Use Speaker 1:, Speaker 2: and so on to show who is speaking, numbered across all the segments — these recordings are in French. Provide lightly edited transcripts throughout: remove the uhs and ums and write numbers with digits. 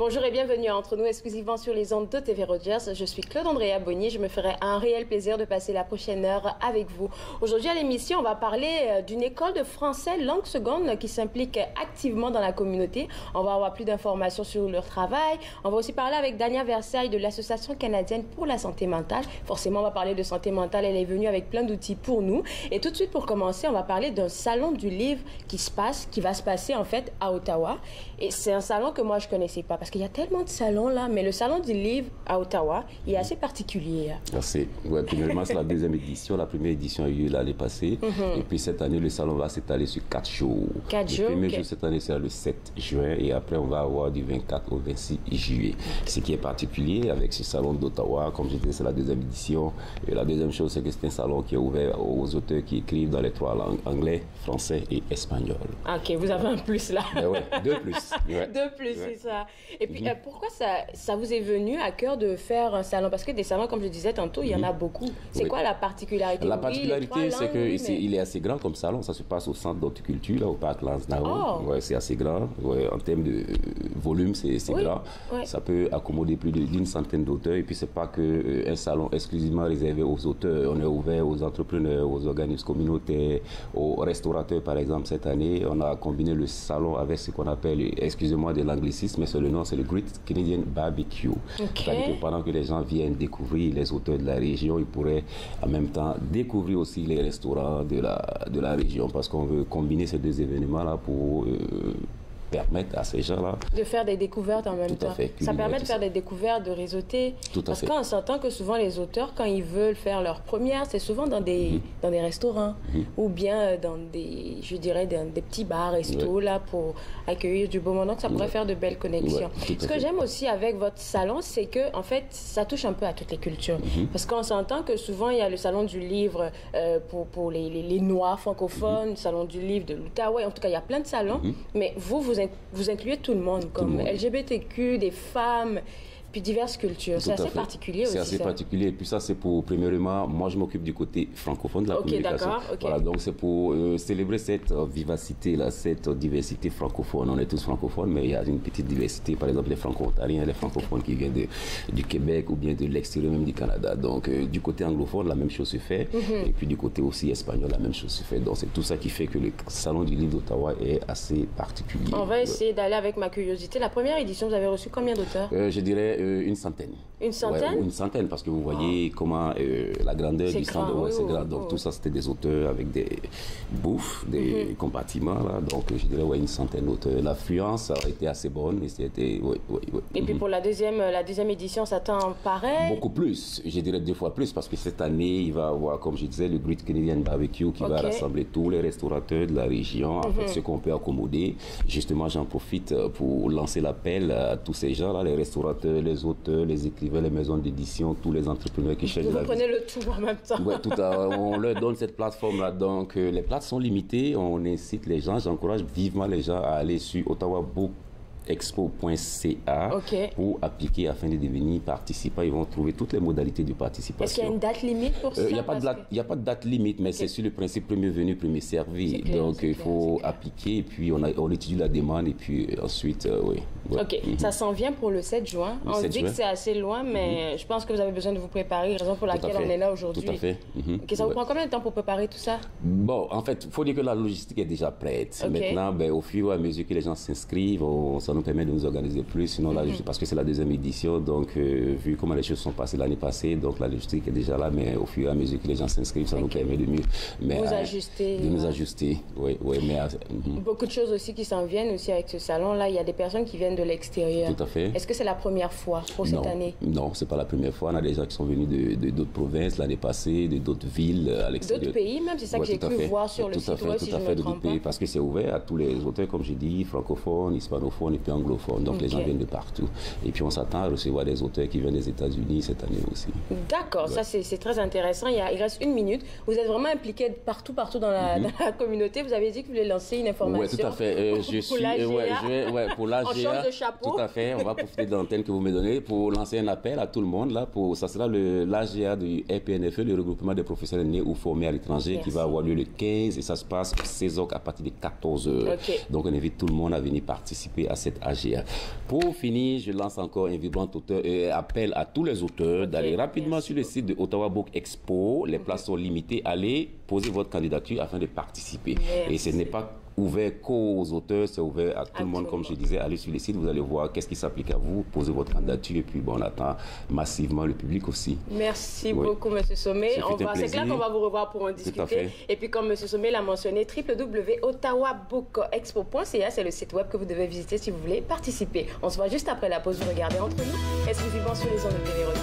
Speaker 1: Bonjour et bienvenue à Entre nous, exclusivement sur les ondes de TV Rogers. Je suis Claude-Andrea Bonnier. Je me ferai un réel plaisir de passer la prochaine heure avec vous. Aujourd'hui à l'émission, on va parler d'une école de français langue seconde qui s'implique activement dans la communauté. On va avoir plus d'informations sur leur travail. On va aussi parler avec Dania Versailles de l'Association canadienne pour la santé mentale. Forcément, on va parler de santé mentale. Elle est venue avec plein d'outils pour nous. Et tout de suite, pour commencer, on va parler d'un salon du livre qui va se passer en fait à Ottawa. Et c'est un salon que moi, je connaissais pas parce qu'il y a tellement de salons là, mais le salon du livre à Ottawa, il est assez particulier.
Speaker 2: Merci. Ouais, premièrement, c'est la deuxième édition. La première édition a eu lieu l'année passée. Et puis cette année, le salon va s'étaler sur 4 jours.
Speaker 1: 4 jours.
Speaker 2: Le premier jour cette année, c'est le 7 juin. Et après, on va avoir du 24 au 26 juillet. Ce qui est particulier avec ce salon d'Ottawa, comme je disais, c'est la deuxième édition. Et la deuxième chose, c'est que c'est un salon qui est ouvert aux auteurs qui écrivent dans les 3 langues, anglais, français et espagnol.
Speaker 1: Ok, vous avez un plus là.
Speaker 2: Ouais, 2 plus. Ouais.
Speaker 1: 2 plus, c'est ça. Et puis, pourquoi ça vous est venu à cœur de faire un salon? Parce que des salons, comme je disais tantôt, il y en a beaucoup. C'est quoi la particularité?
Speaker 2: La particularité, c'est qu'il est assez grand comme salon. Ça se passe au centre d'horticulture, là, au parc Lansdowne.
Speaker 1: Oh.
Speaker 2: Ouais, c'est assez grand. Ouais, en termes de volume, c'est grand.
Speaker 1: Ouais.
Speaker 2: Ça peut accommoder plus d'une centaine d'auteurs. Et puis, c'est pas qu'un salon exclusivement réservé aux auteurs. On est ouvert aux entrepreneurs, aux organismes communautaires, aux restaurateurs, par exemple. Cette année, on a combiné le salon avec ce qu'on appelle, excusez-moi de l'anglicisme, mais c'est le nom, c'est le Great Canadian Barbecue. C'est-à-dire que pendant que les gens viennent découvrir les auteurs de la région, ils pourraient en même temps découvrir aussi les restaurants de la région, parce qu'on veut combiner ces deux événements-là pour permettre à ces gens-là
Speaker 1: de faire des découvertes en même temps. Ça permet de faire des découvertes, de réseauter. Parce qu'on s'entend que souvent les auteurs, quand ils veulent faire leur première, c'est souvent dans des restaurants ou bien dans des, je dirais, dans des petits bars, restos là pour accueillir du beau monde. Donc ça pourrait faire de belles connexions. Ce que j'aime aussi avec votre salon, c'est que en fait, ça touche un peu à toutes les cultures. Parce qu'on s'entend que souvent il y a le salon du livre pour les Noirs francophones, le salon du livre de l'Outaouais. En tout cas, il y a plein de salons. Mais vous incluez tout le monde, comme LGBTQ, des femmes, puis diverses cultures. C'est assez particulier aussi.
Speaker 2: C'est assez particulier. Et puis ça, c'est pour, premièrement, moi je m'occupe du côté francophone de la communication. Voilà, donc c'est pour célébrer cette vivacité-là, cette diversité francophone. On est tous francophones, mais il y a une petite diversité. Par exemple, les franco-ontariens, les francophones qui viennent du Québec ou bien de l'extérieur même du Canada. Donc du côté anglophone, la même chose se fait. Et puis du côté aussi espagnol, la même chose se fait. Donc c'est tout ça qui fait que le Salon du livre d'Ottawa est assez particulier.
Speaker 1: On va essayer d'aller avec ma curiosité. La première édition, vous avez reçu combien d'auteurs?
Speaker 2: Je dirais une centaine.
Speaker 1: Une centaine?
Speaker 2: Ouais, une centaine, parce que vous voyez comment la grandeur du centre, c'est grand. Donc tout ça, c'était des auteurs avec des bouffes, des compartiments. Là. Donc je dirais une centaine d'auteurs. L'affluence a été assez bonne. Et c'était,
Speaker 1: Et puis pour la deuxième édition, ça tend pareil?
Speaker 2: Beaucoup plus. Je dirais 2 fois plus, parce que cette année, il va y avoir, comme je disais, le Great Canadian Barbecue qui va rassembler tous les restaurateurs de la région, en fait, ce qu'on peut accommoder. Justement, j'en profite pour lancer l'appel à tous ces gens-là, les restaurateurs, les auteurs, les écrivains, les maisons d'édition, tous les entrepreneurs qui cherchent de la vie.
Speaker 1: Vous prenez le tout en même temps.
Speaker 2: Oui, on leur donne cette plateforme-là. Donc, les places sont limitées. On incite les gens, j'encourage vivement les gens à aller sur ottawabookexpo.ca pour appliquer afin de devenir participant. Ils vont trouver toutes les modalités de participation.
Speaker 1: Est-ce qu'il y a une date limite pour ça?
Speaker 2: Il n'y a pas de date limite, mais c'est sur le principe premier venu, premier servi. Donc, il faut appliquer et puis on étudie la demande et puis ensuite,
Speaker 1: ça s'en vient pour le 7 juin. On se dit que c'est assez loin, mais je pense que vous avez besoin de vous préparer, raison pour laquelle on est là aujourd'hui.
Speaker 2: Tout à fait.
Speaker 1: Ça vous prend combien de temps pour préparer tout ça?
Speaker 2: Bon, en fait, il faut dire que la logistique est déjà prête. Maintenant, au fur et à mesure que les gens s'inscrivent, ça nous permet de nous organiser plus. Sinon, parce que c'est la deuxième édition, donc vu comment les choses sont passées l'année passée, donc la logistique est déjà là, mais au fur et à mesure que les gens s'inscrivent, ça nous permet de mieux nous ajuster. Oui, mais
Speaker 1: beaucoup de choses aussi qui s'en viennent aussi avec ce salon-là. Il y a des personnes qui viennent de l'extérieur.
Speaker 2: Tout à fait.
Speaker 1: Est-ce que c'est la première fois pour cette année?
Speaker 2: Non, c'est pas la première fois. On a des gens qui sont venus de d'autres provinces l'année passée, de d'autres villes à l'extérieur.
Speaker 1: D'autres pays même, c'est ça que j'ai cru voir sur le site web, si je ne me trompe pas.
Speaker 2: Parce que c'est ouvert à tous les auteurs, comme j'ai dit, francophones, hispanophones et puis anglophones. Donc les gens viennent de partout. Et puis on s'attend à recevoir des auteurs qui viennent des États-Unis cette année aussi.
Speaker 1: D'accord, ça c'est très intéressant. Il reste 1 minute. Vous êtes vraiment impliqué partout dans la communauté. Vous avez dit que vous voulez lancer une information.
Speaker 2: Oui, tout à fait. Je suis pour l'AGA.
Speaker 1: On change de le chapeau.
Speaker 2: Tout à fait. On va profiter de l'antenne que vous me donnez pour lancer un appel à tout le monde. Là, ça sera l'AGA du RPNFE, le regroupement des professionnels nés ou formés à l'étranger, qui va avoir lieu le 15 et ça se passe au CESOC à partir de 14h. Donc, on invite tout le monde à venir participer à cette AGA. Pour finir, je lance encore un vibrant appel à tous les auteurs d'aller rapidement sur le site de Ottawa Book Expo. Les places sont limitées. Allez poser votre candidature afin de participer. Et ce n'est pas ouvert qu'aux auteurs, c'est ouvert à tout le monde, comme je disais. Allez sur le site, vous allez voir qu'est-ce qui s'applique à vous, posez votre candidature et puis bon, on attend massivement le public aussi.
Speaker 1: Merci beaucoup, M. Sommet. C'est clair qu'on va vous revoir pour en discuter. Et puis, comme M. Sommet l'a mentionné, www.ottawabookexpo.ca, c'est le site web que vous devez visiter si vous voulez participer. On se voit juste après la pause. Vous regardez Entre nous, exclusivement sur les ondes de TV Rogers.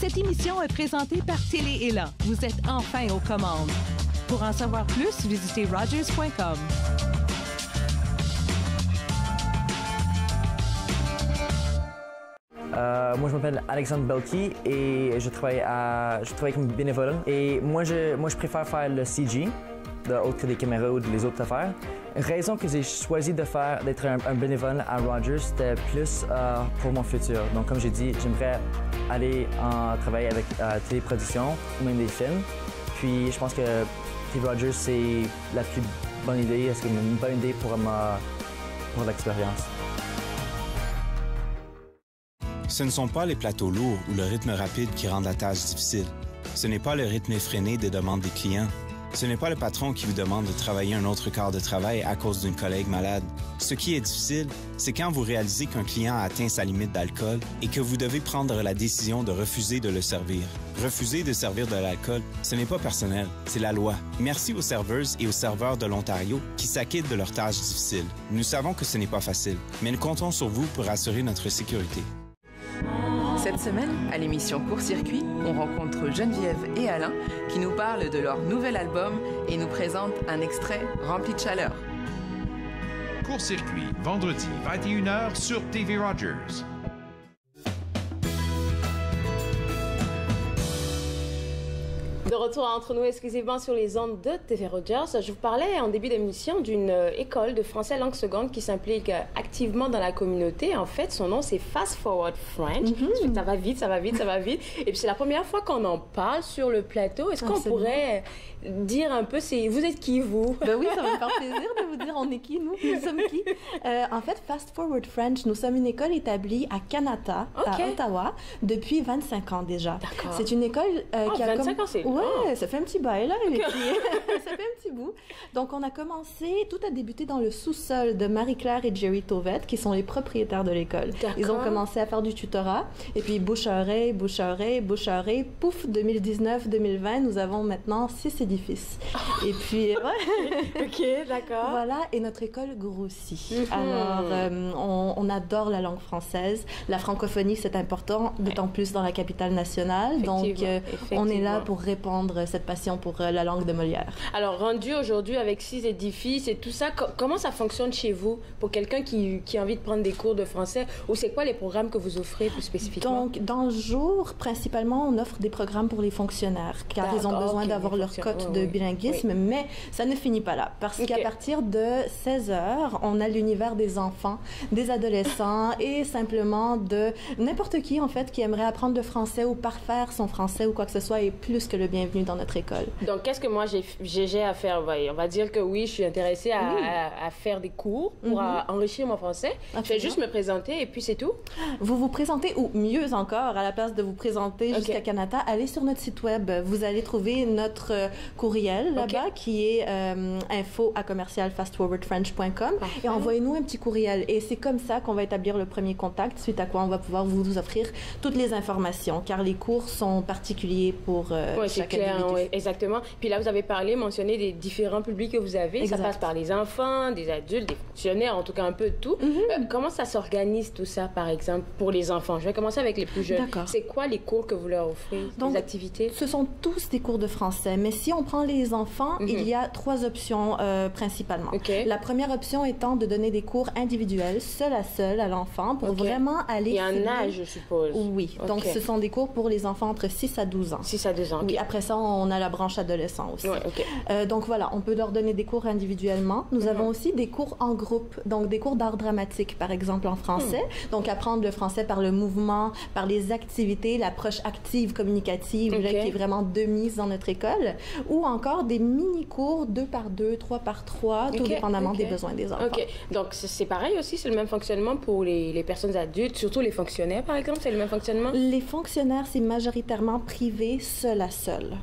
Speaker 3: Cette émission est présentée par Télé-Élan. Vous êtes enfin aux commandes. Pour en savoir plus, visitez Rogers.com.
Speaker 4: Moi, je m'appelle Alexandre Belki et je travaille comme bénévole. Et moi, je préfère faire le CG, autre que des caméras ou les autres affaires. Raison que j'ai choisi d'être un bénévole à Rogers, c'était plus pour mon futur. Donc, comme j'ai dit, j'aimerais aller travailler avec téléproduction ou même des films. Puis, je pense que TV Rogers, c'est la plus bonne idée. Est-ce qu'il y a une bonne idée pour l'expérience?
Speaker 5: Ce ne sont pas les plateaux lourds ou le rythme rapide qui rendent la tâche difficile. Ce n'est pas le rythme effréné des demandes des clients. Ce n'est pas le patron qui vous demande de travailler un autre quart de travail à cause d'une collègue malade. Ce qui est difficile, c'est quand vous réalisez qu'un client a atteint sa limite d'alcool et que vous devez prendre la décision de refuser de le servir. Refuser de servir de l'alcool, ce n'est pas personnel, c'est la loi. Merci aux serveuses et aux serveurs de l'Ontario qui s'acquittent de leurs tâches difficiles. Nous savons que ce n'est pas facile, mais nous comptons sur vous pour assurer notre sécurité.
Speaker 6: Cette semaine, à l'émission Court-Circuit, on rencontre Geneviève et Alain qui nous parlent de leur nouvel album et nous présentent un extrait rempli de chaleur.
Speaker 7: Court-Circuit, vendredi 21h sur TV Rogers.
Speaker 1: De retour Entre nous exclusivement sur les ondes de TV Rogers. Je vous parlais en début d'émission d'une école de français langue seconde qui s'implique activement dans la communauté. En fait, son nom, c'est Fast Forward French. Ça va vite, ça va vite, ça va vite. Et puis, c'est la première fois qu'on en parle sur le plateau. Est-ce qu'on pourrait dire un peu, vous êtes qui, vous?
Speaker 8: Ben oui, ça va me faire plaisir de vous dire on est qui, nous sommes qui. En fait, Fast Forward French, nous sommes une école établie à Canada, à Ottawa, depuis 25 ans déjà. D'accord. C'est une école qui a
Speaker 1: 25 ans, c'est...
Speaker 8: Ouais, ça fait un petit bail, là. Et puis, ça fait un petit bout. Donc, on a commencé, tout a débuté dans le sous-sol de Marie-Claire et Jerry Tovette, qui sont les propriétaires de l'école. Ils ont commencé à faire du tutorat. Et puis, bouche-oreille, bouche-oreille, bouche-oreille. Pouf, 2019-2020, nous avons maintenant 6 édifices. Et puis,
Speaker 1: OK, d'accord.
Speaker 8: Voilà, et notre école grossit. Alors, on adore la langue française. La francophonie, c'est important, d'autant plus dans la capitale nationale. Donc, on est là pour répandre cette passion pour la langue de Molière.
Speaker 1: Alors, rendu aujourd'hui avec 6 édifices et tout ça, comment ça fonctionne chez vous pour quelqu'un qui a envie de prendre des cours de français? Ou c'est quoi les programmes que vous offrez plus spécifiquement?
Speaker 8: Donc, dans le jour, principalement, on offre des programmes pour les fonctionnaires, car ils ont besoin d'avoir leur cote de bilinguisme, mais ça ne finit pas là, parce qu'à partir de 16h, on a l'univers des enfants, des adolescents et simplement de n'importe qui, en fait, qui aimerait apprendre le français ou parfaire son français ou quoi que ce soit est plus que le bienvenu dans notre école.
Speaker 1: Donc, qu'est-ce que moi j'ai à faire? On va dire que oui, je suis intéressée à faire des cours pour enrichir mon français. Je vais juste me présenter et puis c'est tout?
Speaker 8: Vous vous présentez, ou mieux encore, à la place de vous présenter jusqu'à Canada, allez sur notre site web. Vous allez trouver notre courriel là-bas qui est info@fastforwardfrench.com et envoyez-nous un petit courriel. Et c'est comme ça qu'on va établir le premier contact, suite à quoi on va pouvoir vous offrir toutes les informations, car les cours sont particuliers pour
Speaker 1: chaque individu. Exactement. Puis là, vous avez mentionné des différents publics que vous avez. Exact. Ça passe par les enfants, des adultes, des fonctionnaires, en tout cas un peu de tout. Comment ça s'organise tout ça, par exemple, pour les enfants? Je vais commencer avec les plus jeunes. C'est quoi les cours que vous leur offrez, les activités?
Speaker 8: Ce sont tous des cours de français, mais si on prend les enfants, il y a 3 options principalement. La première option étant de donner des cours individuels, seul à l'enfant, pour vraiment aller...
Speaker 1: Il y a un âge, je suppose.
Speaker 8: Oui, donc ce sont des cours pour les enfants entre 6 à 12 ans.
Speaker 1: 6 à 12 ans,
Speaker 8: Oui, après ça, on a la branche adolescent aussi. Donc voilà, on peut leur donner des cours individuellement. Nous avons aussi des cours en groupe, donc des cours d'art dramatique, par exemple, en français. Donc apprendre le français par le mouvement, par les activités, l'approche active, communicative, là, qui est vraiment de mise dans notre école, ou encore des mini-cours 2 par 2, 3 par 3, tout dépendamment des besoins des enfants.
Speaker 1: Donc c'est pareil aussi, c'est le même fonctionnement pour les personnes adultes, surtout les fonctionnaires, par exemple, c'est le même fonctionnement?
Speaker 8: Les fonctionnaires, c'est majoritairement privé, seul à seul,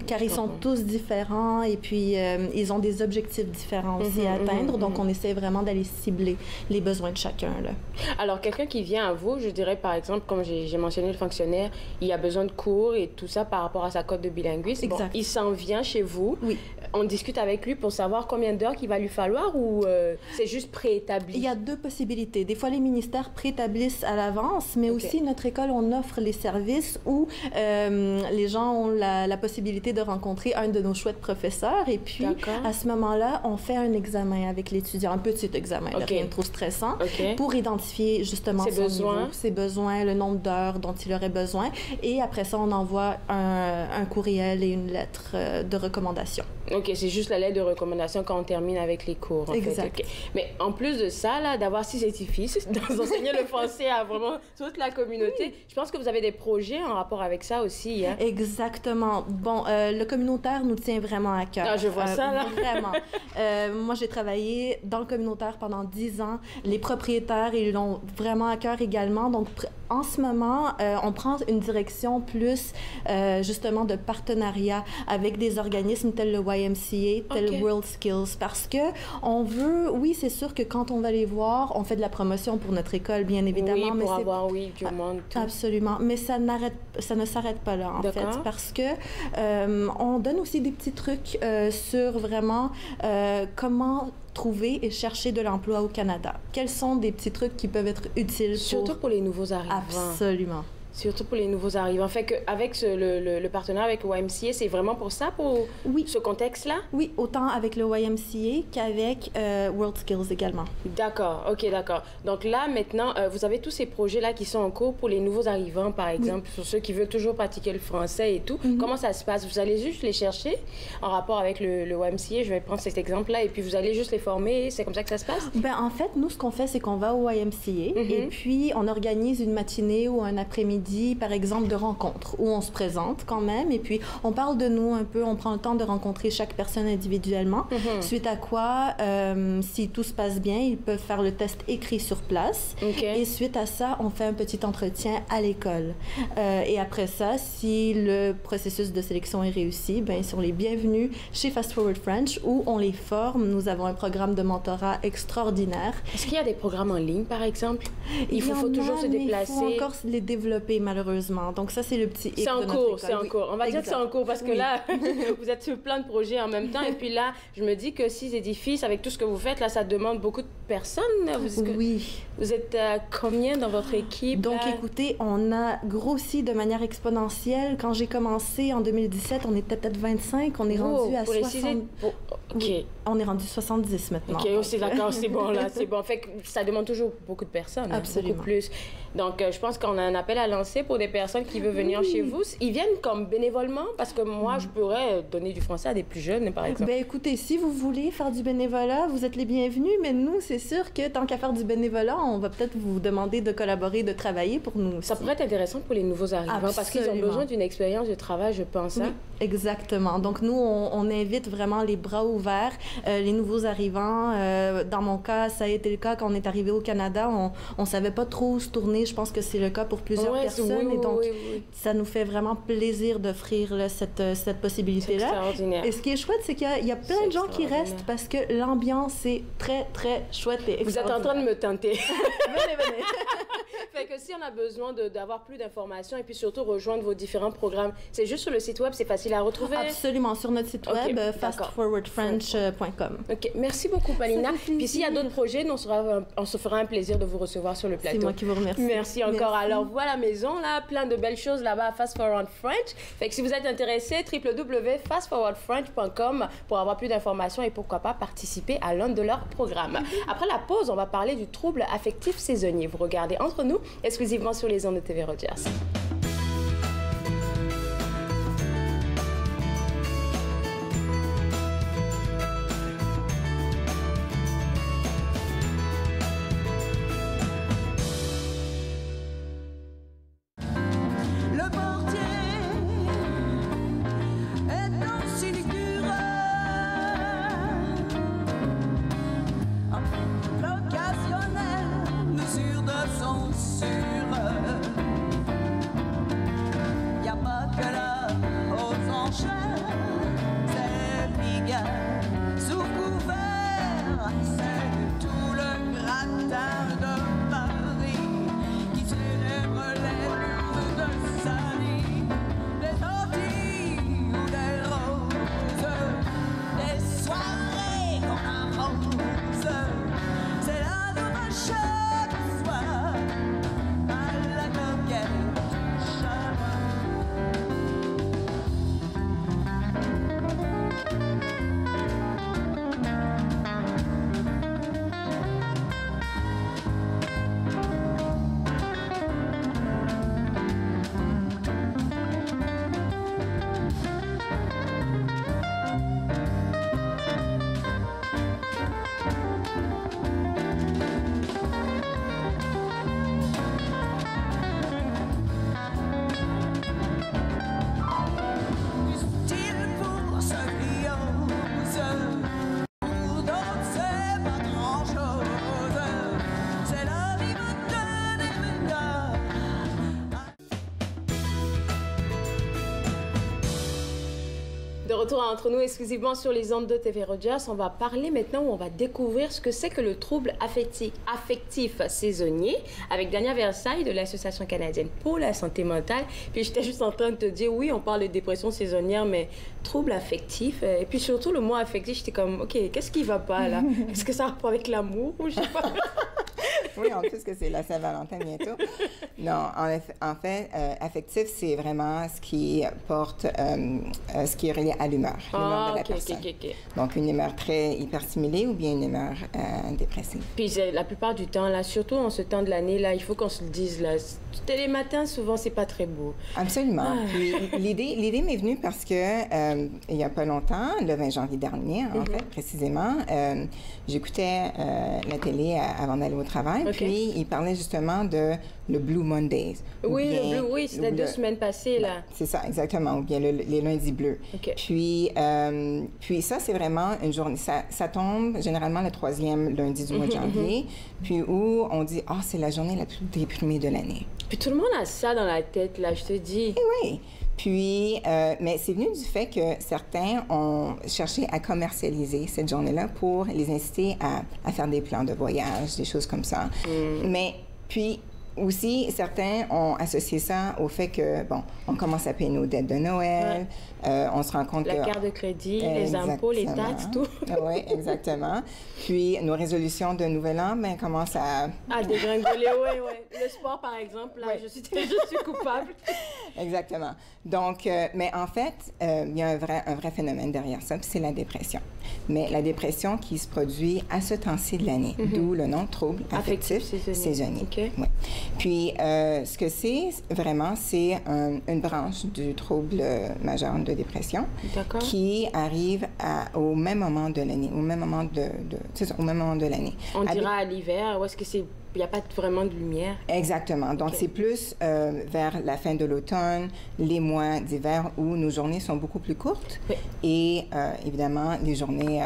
Speaker 8: car ils sont tous différents et puis ils ont des objectifs différents aussi à atteindre, donc on essaie vraiment d'aller cibler les besoins de chacun, là.
Speaker 1: Alors, quelqu'un qui vient à vous, je dirais par exemple, comme j'ai mentionné le fonctionnaire, il a besoin de cours et tout ça par rapport à sa cote de bilinguisme. Bon, il s'en vient chez vous. On discute avec lui pour savoir combien d'heures qu'il va lui falloir ou c'est juste préétabli?
Speaker 8: Il y a 2 possibilités. Des fois, les ministères préétablissent à l'avance, mais aussi notre école, on offre les services où les gens ont la possibilité de rencontrer un de nos chouettes professeurs et puis à ce moment-là, on fait un examen avec l'étudiant, un petit examen, rien de trop stressant, pour identifier justement ses besoins, le nombre d'heures dont il aurait besoin et après ça, on envoie un courriel et une lettre de recommandation.
Speaker 1: OK, c'est juste la lettre de recommandation quand on termine avec les cours. En
Speaker 8: exact.
Speaker 1: Fait. Mais en plus de ça, là, d'avoir 6 édifices, d'enseigner le français à vraiment toute la communauté, je pense que vous avez des projets en rapport avec ça aussi. Hein?
Speaker 8: Exactement. Bon, le communautaire nous tient vraiment à cœur.
Speaker 1: Ah, je vois ça, là.
Speaker 8: Vraiment. Moi, j'ai travaillé dans le communautaire pendant 10 ans. Les propriétaires, ils l'ont vraiment à cœur également. Donc, en ce moment, on prend une direction plus, justement, de partenariat avec des organismes tels le YMCA, tel World Skills, parce que on veut, oui, c'est sûr que quand on va les voir, on fait de la promotion pour notre école, bien évidemment.
Speaker 1: Oui, pour avoir, du monde. Tout.
Speaker 8: Absolument, mais ça ne s'arrête pas là, en fait, parce que on donne aussi des petits trucs sur vraiment comment trouver et chercher de l'emploi au Canada. Quels sont des petits trucs qui peuvent être utiles
Speaker 1: surtout pour les nouveaux arrivants?
Speaker 8: Absolument.
Speaker 1: Surtout pour les nouveaux arrivants. Fait qu'avec le partenariat avec le YMCA, c'est vraiment pour ça, pour ce contexte-là?
Speaker 8: Oui, autant avec le YMCA qu'avec World Skills également.
Speaker 1: D'accord, OK, d'accord. Donc là, maintenant, vous avez tous ces projets-là qui sont en cours pour les nouveaux arrivants, par exemple, pour ceux qui veulent toujours pratiquer le français et tout. Comment ça se passe? Vous allez juste les chercher en rapport avec le YMCA? Je vais prendre cet exemple-là et puis vous allez juste les former. C'est comme ça que ça se passe?
Speaker 8: Ben, en fait, nous, ce qu'on fait, c'est qu'on va au YMCA et puis on organise une matinée ou un après-midi, par exemple, de rencontres où on se présente quand même et puis on parle de nous un peu, on prend le temps de rencontrer chaque personne individuellement, suite à quoi, si tout se passe bien, ils peuvent faire le test écrit sur place et suite à ça, on fait un petit entretien à l'école. Et après ça, si le processus de sélection est réussi, ben, ils sont les bienvenus chez Fast Forward French où on les forme. Nous avons un programme de mentorat extraordinaire.
Speaker 1: Est-ce qu'il y a des programmes en ligne, par exemple? Il faut toujours se déplacer.
Speaker 8: Il faut encore les développer, malheureusement. Donc ça, c'est le petit hic de notre école.
Speaker 1: C'est en cours. On va dire que c'est en cours parce que là, vous êtes sur plein de projets en même temps. Et puis là, je me dis que 6 édifices, avec tout ce que vous faites, là, ça demande beaucoup de personnes. Vous êtes combien dans votre équipe?
Speaker 8: Donc, écoutez, on a grossi de manière exponentielle. Quand j'ai commencé en 2017, on était peut-être 25. On est rendu à 60. On est rendu 70 maintenant.
Speaker 1: OK, c'est d'accord, c'est bon, là, c'est bon. Fait que ça demande toujours beaucoup de personnes.
Speaker 8: Absolument.
Speaker 1: Beaucoup plus. Donc, je pense qu'on a un appel à lancer pour des personnes qui veulent venir chez vous. Ils viennent comme bénévolement? Parce que moi, je pourrais donner du français à des plus jeunes, par exemple.
Speaker 8: Ben écoutez, si vous voulez faire du bénévolat, vous êtes les bienvenus, mais nous, c'est sûr que tant qu'à faire du bénévolat, on va peut-être vous demander de collaborer, de travailler pour nous aussi.
Speaker 1: Ça pourrait être intéressant pour les nouveaux arrivants, parce qu'ils ont besoin d'une expérience de travail, je pense.
Speaker 8: Oui, exactement. Donc, nous, on invite vraiment les bras ouverts, les nouveaux arrivants. Dans mon cas, ça a été le cas quand on est arrivé au Canada. On savait pas trop où se tourner. Je pense que c'est le cas pour plusieurs personnes. personnes. Et donc, ça nous fait vraiment plaisir d'offrir cette possibilité-là.
Speaker 1: C'est extraordinaire.
Speaker 8: Et ce qui est chouette, c'est qu'il y a plein de gens qui restent parce que l'ambiance est très, très chouette et
Speaker 1: Vous êtes en train de me tenter.
Speaker 8: Venez.
Speaker 1: Fait que si on a besoin d'avoir plus d'informations et puis surtout rejoindre vos différents programmes, c'est juste sur le site web, c'est facile à retrouver?
Speaker 8: Absolument, sur notre site web, fastforwardfrench.com.
Speaker 1: OK, merci beaucoup, Paulina. Puis s'il y a d'autres projets, on se fera un plaisir de vous recevoir sur le plateau.
Speaker 8: C'est moi qui vous remercie.
Speaker 1: Merci encore. Alors, voilà la maison, là, plein de belles choses là-bas à Fast Forward French. Fait que si vous êtes intéressé, www.fastforwardfrench.com pour avoir plus d'informations et pourquoi pas participer à l'un de leurs programmes. Après la pause, on va parler du trouble affectif saisonnier. Vous regardez Entre nous, exclusivement sur les ondes de TV Rogers. De retour entre nous exclusivement sur les ondes de TV Rogers, on va parler maintenant où on va découvrir ce que c'est que le trouble affectif saisonnier avec Dania Versailles de l'Association canadienne pour la santé mentale. Puis j'étais juste en train de te dire, oui, on parle de dépression saisonnière, mais trouble affectif. Et puis surtout le mot affectif, j'étais comme, OK, qu'est-ce qui va pas là? Est-ce que ça a rapport avec l'amour ou je sais pas?
Speaker 9: Oui, en plus que c'est la Saint-Valentin bientôt. Non, en fait, affectif, c'est vraiment ce qui porte, ce qui est relié à l'humeur de la personne. Donc, une humeur très hyperstimulée ou bien une humeur dépressive.
Speaker 1: Puis la plupart du temps, là, surtout en ce temps de l'année, là, il faut qu'on se le dise, là, les matins, souvent, c'est pas très beau.
Speaker 9: Absolument. Puis l'idée m'est venue parce que il y a pas longtemps, le 20 janvier dernier, en fait, précisément, j'écoutais la télé avant d'aller au travail, puis il parlait justement de le Blue Mondays.
Speaker 1: Oui, oui, c'était 2 semaines passées, là.
Speaker 9: C'est ça, exactement, ou bien les lundis bleus. Puis ça, c'est vraiment une journée, ça tombe généralement le 3e lundi du mois de janvier, puis où on dit, c'est la journée la plus déprimée de l'année.
Speaker 1: Puis tout le monde a ça dans la tête, là, je te dis.
Speaker 9: Et oui. Puis, mais c'est venu du fait que certains ont cherché à commercialiser cette journée-là pour les inciter à faire des plans de voyage, des choses comme ça. Mais puis aussi, certains ont associé ça au fait que, bon, on commence à payer nos dettes de Noël, on se rend compte que...
Speaker 1: La carte de crédit, les impôts, les taxes, tout.
Speaker 9: Oui, exactement. Puis, nos résolutions de Nouvel An, ben, commencent à...
Speaker 1: À dégringoler, oui. Le sport, par exemple, là, je suis coupable.
Speaker 9: Exactement. Donc, mais en fait, il y a un vrai phénomène derrière ça, puis c'est la dépression. Mais la dépression qui se produit à ce temps-ci de l'année, d'où le nom trouble affectif saisonnier.
Speaker 1: Okay.
Speaker 9: Ouais. Puis, ce que c'est vraiment, c'est une branche du trouble majeur de dépression qui arrive au même moment de l'année, au même moment au même moment de l'année.
Speaker 1: On dira à l'hiver, ou est-ce que c'est... Il n'y a pas vraiment de lumière.
Speaker 9: Exactement. Donc, c'est plus vers la fin de l'automne, les mois d'hiver où nos journées sont beaucoup plus courtes. Oui. Et évidemment, les journées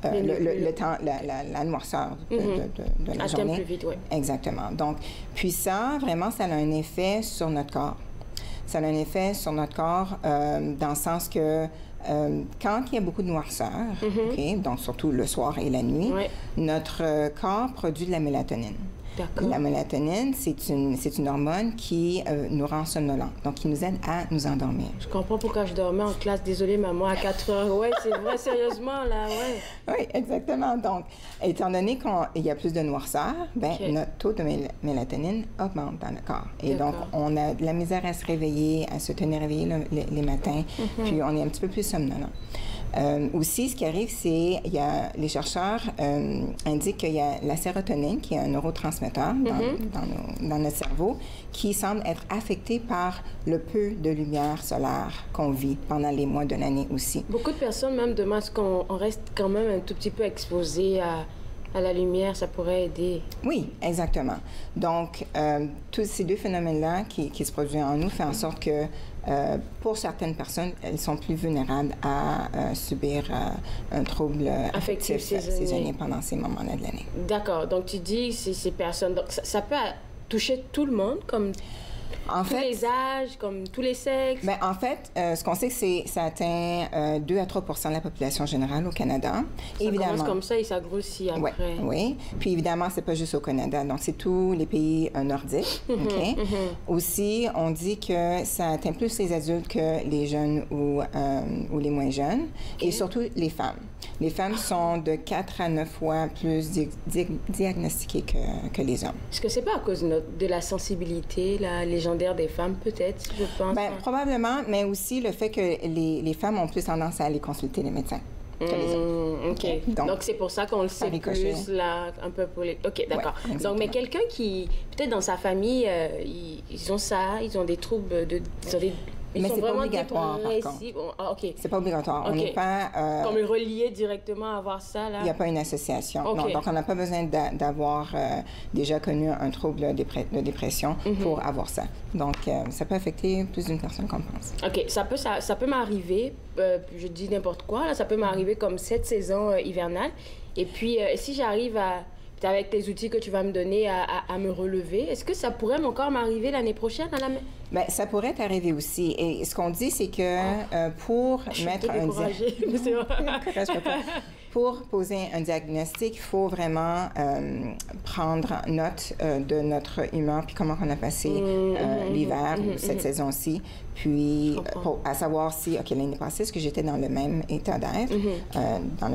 Speaker 9: le temps, la noirceur de la journée.
Speaker 1: Plus vite, oui.
Speaker 9: Exactement. Donc, puis ça, vraiment, ça a un effet sur notre corps. Ça a un effet sur notre corps dans le sens que quand il y a beaucoup de noirceur, donc surtout le soir et la nuit, notre corps produit de la mélatonine. La mélatonine, c'est une hormone qui nous rend somnolents, donc qui nous aide à nous endormir.
Speaker 1: Je comprends pourquoi je dormais en classe. Désolée, maman, à 4 heures. Oui, c'est vrai, sérieusement, là,
Speaker 9: Oui, exactement. Donc, étant donné qu'il y a plus de noirceur, notre taux de mélatonine augmente dans le corps. Et donc, on a de la misère à se réveiller, à se tenir réveillé les matins, puis on est un petit peu plus somnolent. Aussi, ce qui arrive, c'est les chercheurs indiquent qu'il y a la sérotonine, qui est un neurotransmetteur dans notre cerveau, qui semble être affecté par le peu de lumière solaire qu'on vit pendant les mois de l'année aussi.
Speaker 1: Beaucoup de personnes même demandent qu'on reste quand même un tout petit peu exposé à la lumière, ça pourrait aider.
Speaker 9: Oui, exactement. Donc, tous ces deux phénomènes-là qui se produisent en nous font en sorte que pour certaines personnes, elles sont plus vulnérables à subir un trouble affectif saisonnier pendant ces moments-là de l'année.
Speaker 1: D'accord. Donc, tu dis ces personnes... Donc, ça peut toucher tout le monde, comme... tous les âges, comme tous les sexes?
Speaker 9: Bien, en fait, ce qu'on sait, c'est que ça atteint 2 à 3 % de la population générale au Canada.
Speaker 1: Ça commence comme ça et ça grossit après.
Speaker 9: Oui. Puis évidemment, c'est pas juste au Canada. Donc, c'est tous les pays nordiques. Aussi, on dit que ça atteint plus les adultes que les jeunes ou les moins jeunes. Et surtout les femmes. Les femmes sont de 4 à 9 fois plus diagnostiquées que les hommes.
Speaker 1: Est-ce que c'est pas à cause de la sensibilité légendaire des femmes, peut-être, je pense?
Speaker 9: Bien, probablement, mais aussi le fait que les femmes ont plus tendance à aller consulter les médecins.
Speaker 1: OK. Donc, c'est pour ça qu'on le sait plus, là, un peu pour les... OK, d'accord. Ouais, donc, mais quelqu'un qui, peut-être dans sa famille, ils ont ça, ils ont des troubles
Speaker 9: mais c'est pas obligatoire, par contre.
Speaker 1: OK.
Speaker 9: C'est pas obligatoire. On n'est pas...
Speaker 1: Comme relié directement à avoir ça, là?
Speaker 9: Il n'y a pas une association. Non, donc, on n'a pas besoin d'avoir déjà connu un trouble de dépression pour avoir ça. Donc, ça peut affecter plus d'une personne qu'on pense.
Speaker 1: OK. Ça peut m'arriver, je dis n'importe quoi, là, ça peut m'arriver comme cette saison hivernale. Et puis, si j'arrive avec les outils que tu vas me donner à me relever, est-ce que ça pourrait encore m'arriver l'année prochaine à la...
Speaker 9: Bien, ça pourrait t'arriver aussi. Et ce qu'on dit, c'est que pour mettre un pour poser un diagnostic, il faut vraiment prendre note de notre humeur puis comment on a passé l'hiver ou cette saison-ci. Puis, à savoir si, OK, l'année passée, est-ce que j'étais dans le même état d'être, dans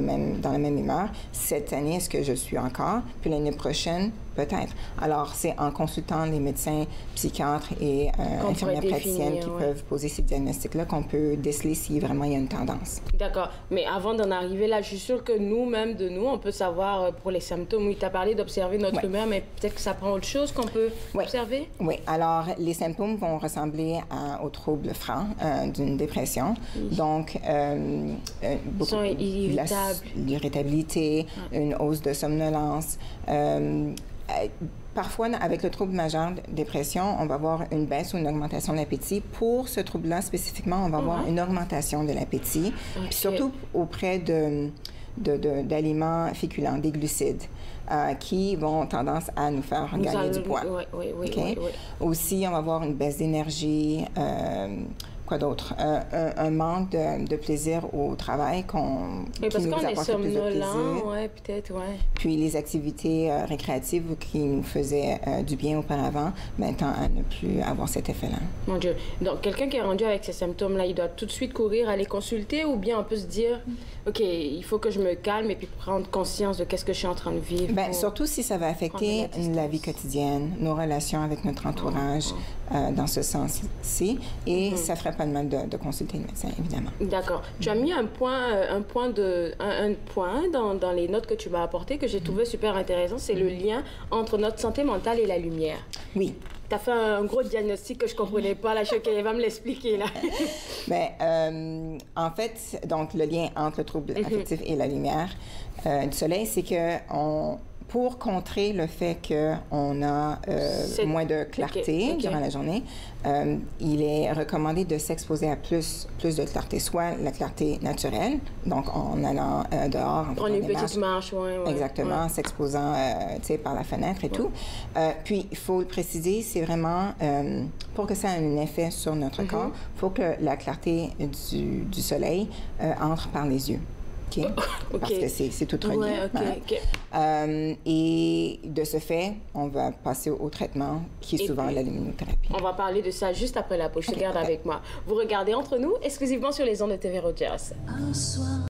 Speaker 9: la même humeur? Cette année, est-ce que je suis encore? Puis l'année prochaine, peut-être. Alors, c'est en consultant les médecins, psychiatres et infirmières praticiennes qui peuvent poser ces diagnostics-là qu'on peut déceler si vraiment il y a une tendance.
Speaker 1: D'accord. Mais avant d'en arriver là, je suis sûre que nous-mêmes, on peut savoir pour les symptômes. Oui, tu as parlé d'observer notre humeur, mais peut-être que ça prend autre chose qu'on peut observer?
Speaker 9: Oui. Alors, les symptômes vont ressembler aux troubles francs d'une dépression. Donc, beaucoup l'irritabilité, une hausse de somnolence. Parfois, avec le trouble majeur de dépression, on va avoir une baisse ou une augmentation de l'appétit. Pour ce trouble-là, spécifiquement, on va avoir une augmentation de l'appétit, puis surtout auprès d'aliments féculents, des glucides, qui vont tendance à nous faire gagner du poids.
Speaker 1: Oui.
Speaker 9: Aussi, on va avoir une baisse d'énergie. Quoi d'autre? Un manque de plaisir au travail qui nous apporte plus de plaisir.
Speaker 1: Oui, peut-être, oui.
Speaker 9: Puis les activités récréatives qui nous faisaient du bien auparavant, tendent à ne plus avoir cet effet-là.
Speaker 1: Mon Dieu. Donc, quelqu'un qui est rendu avec ces symptômes-là, il doit tout de suite courir, aller consulter, ou bien on peut se dire, OK, il faut que je me calme et puis prendre conscience de qu'est-ce que je suis en train de vivre.
Speaker 9: Surtout si ça va affecter la vie quotidienne, nos relations avec notre entourage, dans ce sens-ci, et ça ferait pas de mal de consulter le médecin, évidemment.
Speaker 1: D'accord. Tu as mis un point dans les notes que tu m'as apportées que j'ai trouvé super intéressant, c'est le lien entre notre santé mentale et la lumière.
Speaker 9: Oui.
Speaker 1: Tu as fait un gros diagnostic que je ne comprenais pas, là, je sais qu'elle va me l'expliquer, là.
Speaker 9: En fait, donc, le lien entre le trouble affectif et la lumière du soleil, c'est que pour contrer le fait qu'on a moins de clarté durant la journée, il est recommandé de s'exposer à plus de clarté, soit la clarté naturelle, donc en allant dehors, en
Speaker 1: prendre une petite marche,
Speaker 9: exactement, s'exposant par la fenêtre et tout. Puis, il faut le préciser, c'est vraiment, pour que ça ait un effet sur notre corps, il faut que la clarté du soleil entre par les yeux. Okay. Parce que c'est tout relié. Et de ce fait, on va passer au traitement qui est souvent la luminothérapie.
Speaker 1: On va parler de ça juste après la pause. Garde avec moi. Vous regardez Entre nous, exclusivement sur les ondes de TV Rogers. Un soir.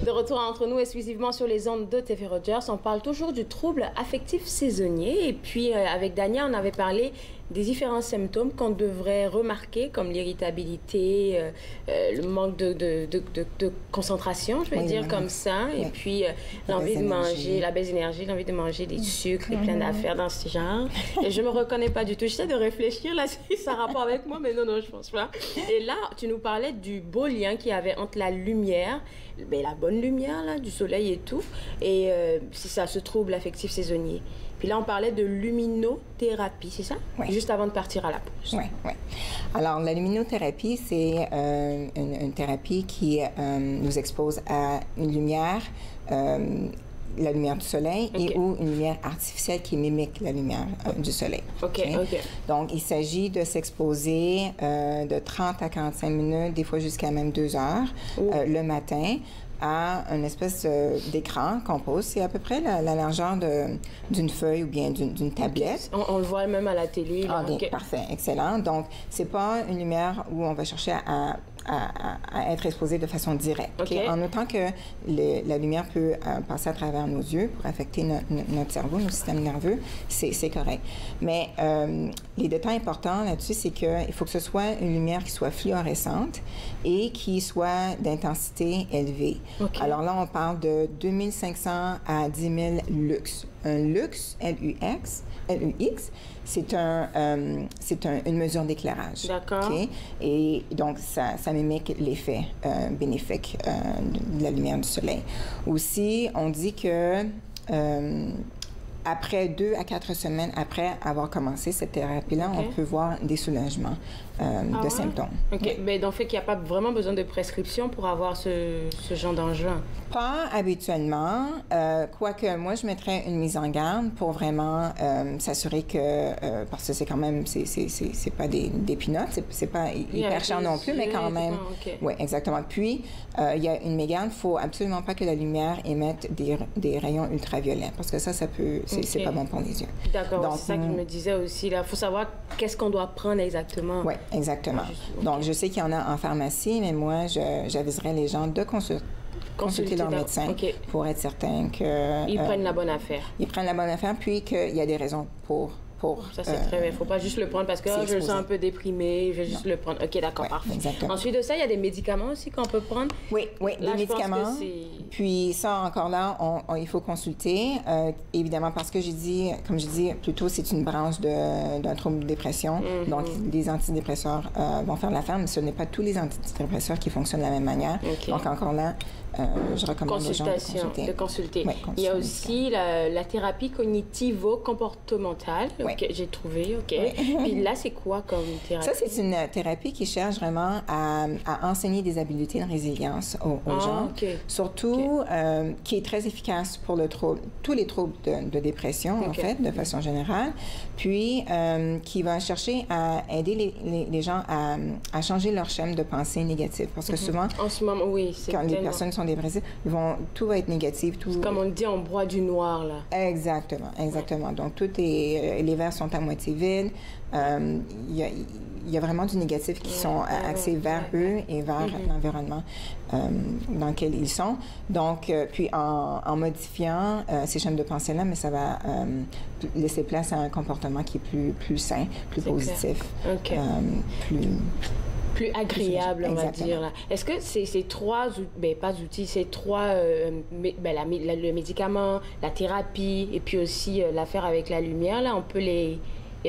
Speaker 1: De retour Entre nous, exclusivement sur les ondes de TV Rogers. On parle toujours du trouble affectif saisonnier. Et puis, avec Dania, on avait parlé des différents symptômes qu'on devrait remarquer, comme l'irritabilité, le manque de concentration, je vais dire comme ça, et puis l'envie de manger, la baisse d'énergie, l'envie de manger des sucres et plein d'affaires dans ce genre. Et je me reconnais pas du tout. J'essaie de réfléchir là si ça a rapport avec moi, mais non, je pense pas. Et là, tu nous parlais du beau lien qu'il y avait entre la lumière, la bonne lumière là, du soleil et tout, et c'est ça, ce trouble affectif saisonnier. Puis là, on parlait de luminothérapie, c'est ça?
Speaker 9: Oui.
Speaker 1: Juste avant de partir à la pause.
Speaker 9: Oui. Alors, la luminothérapie, c'est une thérapie qui nous expose à une lumière, la lumière du soleil, et ou une lumière artificielle qui mimique la lumière du soleil.
Speaker 1: OK.
Speaker 9: Donc, il s'agit de s'exposer de 30 à 45 minutes, des fois jusqu'à même 2 heures le matin, à une espèce d'écran qu'on pose. C'est à peu près la largeur d'une feuille ou bien d'une tablette.
Speaker 1: On le voit même à la télé. Là.
Speaker 9: Parfait, excellent. Donc, c'est pas une lumière où on va chercher à être exposé de façon directe. En autant que la lumière peut passer à travers nos yeux pour affecter notre cerveau, notre système nerveux, c'est correct. Mais les détails importants là-dessus, c'est qu'il faut que ce soit une lumière qui soit fluorescente et qui soit d'intensité élevée. Alors là, on parle de 2500 à 10 000 lux. Un lux, L-U-X, c'est une mesure d'éclairage.
Speaker 1: D'accord.
Speaker 9: Et donc, ça mimique l'effet bénéfique de la lumière du soleil. Aussi, on dit que après 2 à 4 semaines après avoir commencé cette thérapie-là, on peut voir des soulagements de symptômes.
Speaker 1: Mais donc, fait qu'il n'y a pas vraiment besoin de prescription pour avoir ce genre d'engin?
Speaker 9: Pas habituellement. Quoique, moi, je mettrais une mise en garde pour vraiment s'assurer que... parce que c'est quand même... C'est pas des peanuts, c'est pas hyper cher non plus, mais quand même... Oui, exactement. Puis, il y a une mégarde. Il ne faut absolument pas que la lumière émette des rayons ultraviolets, parce que ça peut c'est pas bon pour les yeux.
Speaker 1: D'accord, c'est ça que je me disais aussi. Il faut savoir qu'est-ce qu'on doit prendre exactement.
Speaker 9: Oui, exactement. Donc, je sais qu'il y en a en pharmacie, mais moi, j'aviserais les gens de consulter leur médecin pour être certain que...
Speaker 1: Ils prennent la bonne affaire.
Speaker 9: Ils prennent la bonne affaire, puis qu'il y a des raisons pour...
Speaker 1: Ça, c'est très bien. Il ne faut pas juste le prendre parce que je le sens un peu déprimé, je vais juste le prendre. OK, d'accord, parfait.
Speaker 9: Exactement.
Speaker 1: Ensuite de ça, il y a des médicaments aussi qu'on peut prendre.
Speaker 9: Oui, des médicaments. Puis ça, encore là, il faut consulter. Évidemment, parce que comme je dis plus tôt, c'est une branche d'un trouble de dépression. Donc, les antidépresseurs vont faire l'affaire, mais ce n'est pas tous les antidépresseurs qui fonctionnent de la même manière. Donc, encore là, je recommande aux gens de consulter.
Speaker 1: Oui, il y a aussi la thérapie cognitivo-comportementale que j'ai trouvée. Puis là, c'est quoi comme thérapie?
Speaker 9: Ça, c'est une thérapie qui cherche vraiment à enseigner des habiletés de résilience aux gens. Surtout, qui est très efficace pour tous les troubles de dépression, en fait, de façon générale. Puis, qui va chercher à aider les gens à changer leur schéma de pensée négative. Parce que souvent,
Speaker 1: en ce moment,
Speaker 9: quand les personnes sont dépressives, tout va être négatif.
Speaker 1: Comme on dit, on broie du noir, là.
Speaker 9: Exactement. Donc, les verres sont à moitié vides. Il y a vraiment du négatif qui sont axés vers eux et vers l'environnement dans lequel ils sont. Donc, puis en modifiant ces chaînes de pensée-là, mais ça va laisser place à un comportement qui est plus sain, plus positif,
Speaker 1: plus agréable, on va dire. Est-ce que ces trois outils, ces trois, le médicament, la thérapie et puis aussi l'affaire avec la lumière, là, on peut les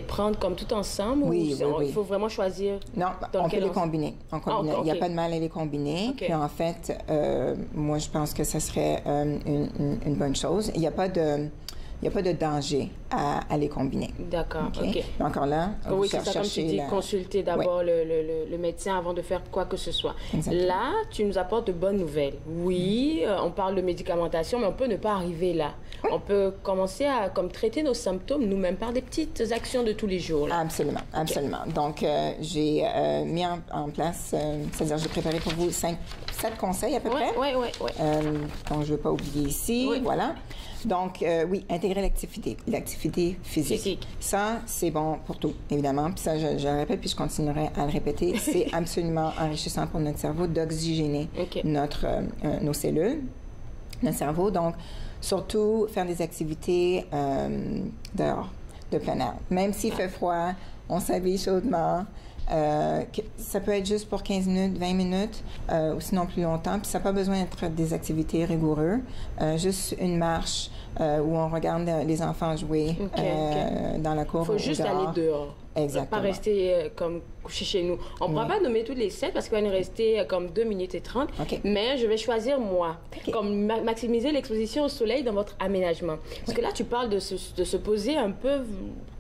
Speaker 1: prendre comme tout ensemble ou il faut vraiment choisir?
Speaker 9: Non, on peut les combiner. Il n'y a pas de mal à les combiner. Puis en fait, moi, je pense que ça serait une bonne chose. Il n'y a pas de danger à les combiner.
Speaker 1: D'accord, OK.
Speaker 9: Encore là,
Speaker 1: oui, c'est ça, comme tu dis, consulter d'abord le médecin avant de faire quoi que ce soit. Exactement. Là, tu nous apportes de bonnes nouvelles. Oui, on parle de médicamentation, mais on peut ne pas arriver là. Oui. On peut commencer à traiter nos symptômes nous-mêmes par des petites actions de tous les jours. Là.
Speaker 9: Absolument. Donc, j'ai mis en place, c'est-à-dire j'ai préparé pour vous 7 conseils à peu près.
Speaker 1: Oui.
Speaker 9: Donc, je ne veux pas oublier ici. Voilà. Donc, intégrer l'activité physique. Ça, c'est bon pour tout, évidemment. Puis ça, je le répète, puis je continuerai à le répéter. C'est absolument enrichissant pour notre cerveau d'oxygéner nos cellules, notre cerveau. Donc, surtout, faire des activités dehors, de plein air. Même s'il fait froid, on s'habille chaudement. Ça peut être juste pour 15 minutes, 20 minutes, ou sinon plus longtemps. Puis ça n'a pas besoin d'être des activités rigoureuses. Juste une marche où on regarde les enfants jouer dans la cour.
Speaker 1: Il faut juste aller dehors.
Speaker 9: Exactement.
Speaker 1: Pas rester comme couché chez nous. On ne pourra pas nommer toutes les 7 parce qu'il va nous rester comme 2 minutes et 30. Mais je vais choisir moi. Comme maximiser l'exposition au soleil dans votre aménagement. Parce que là, tu parles de se poser un peu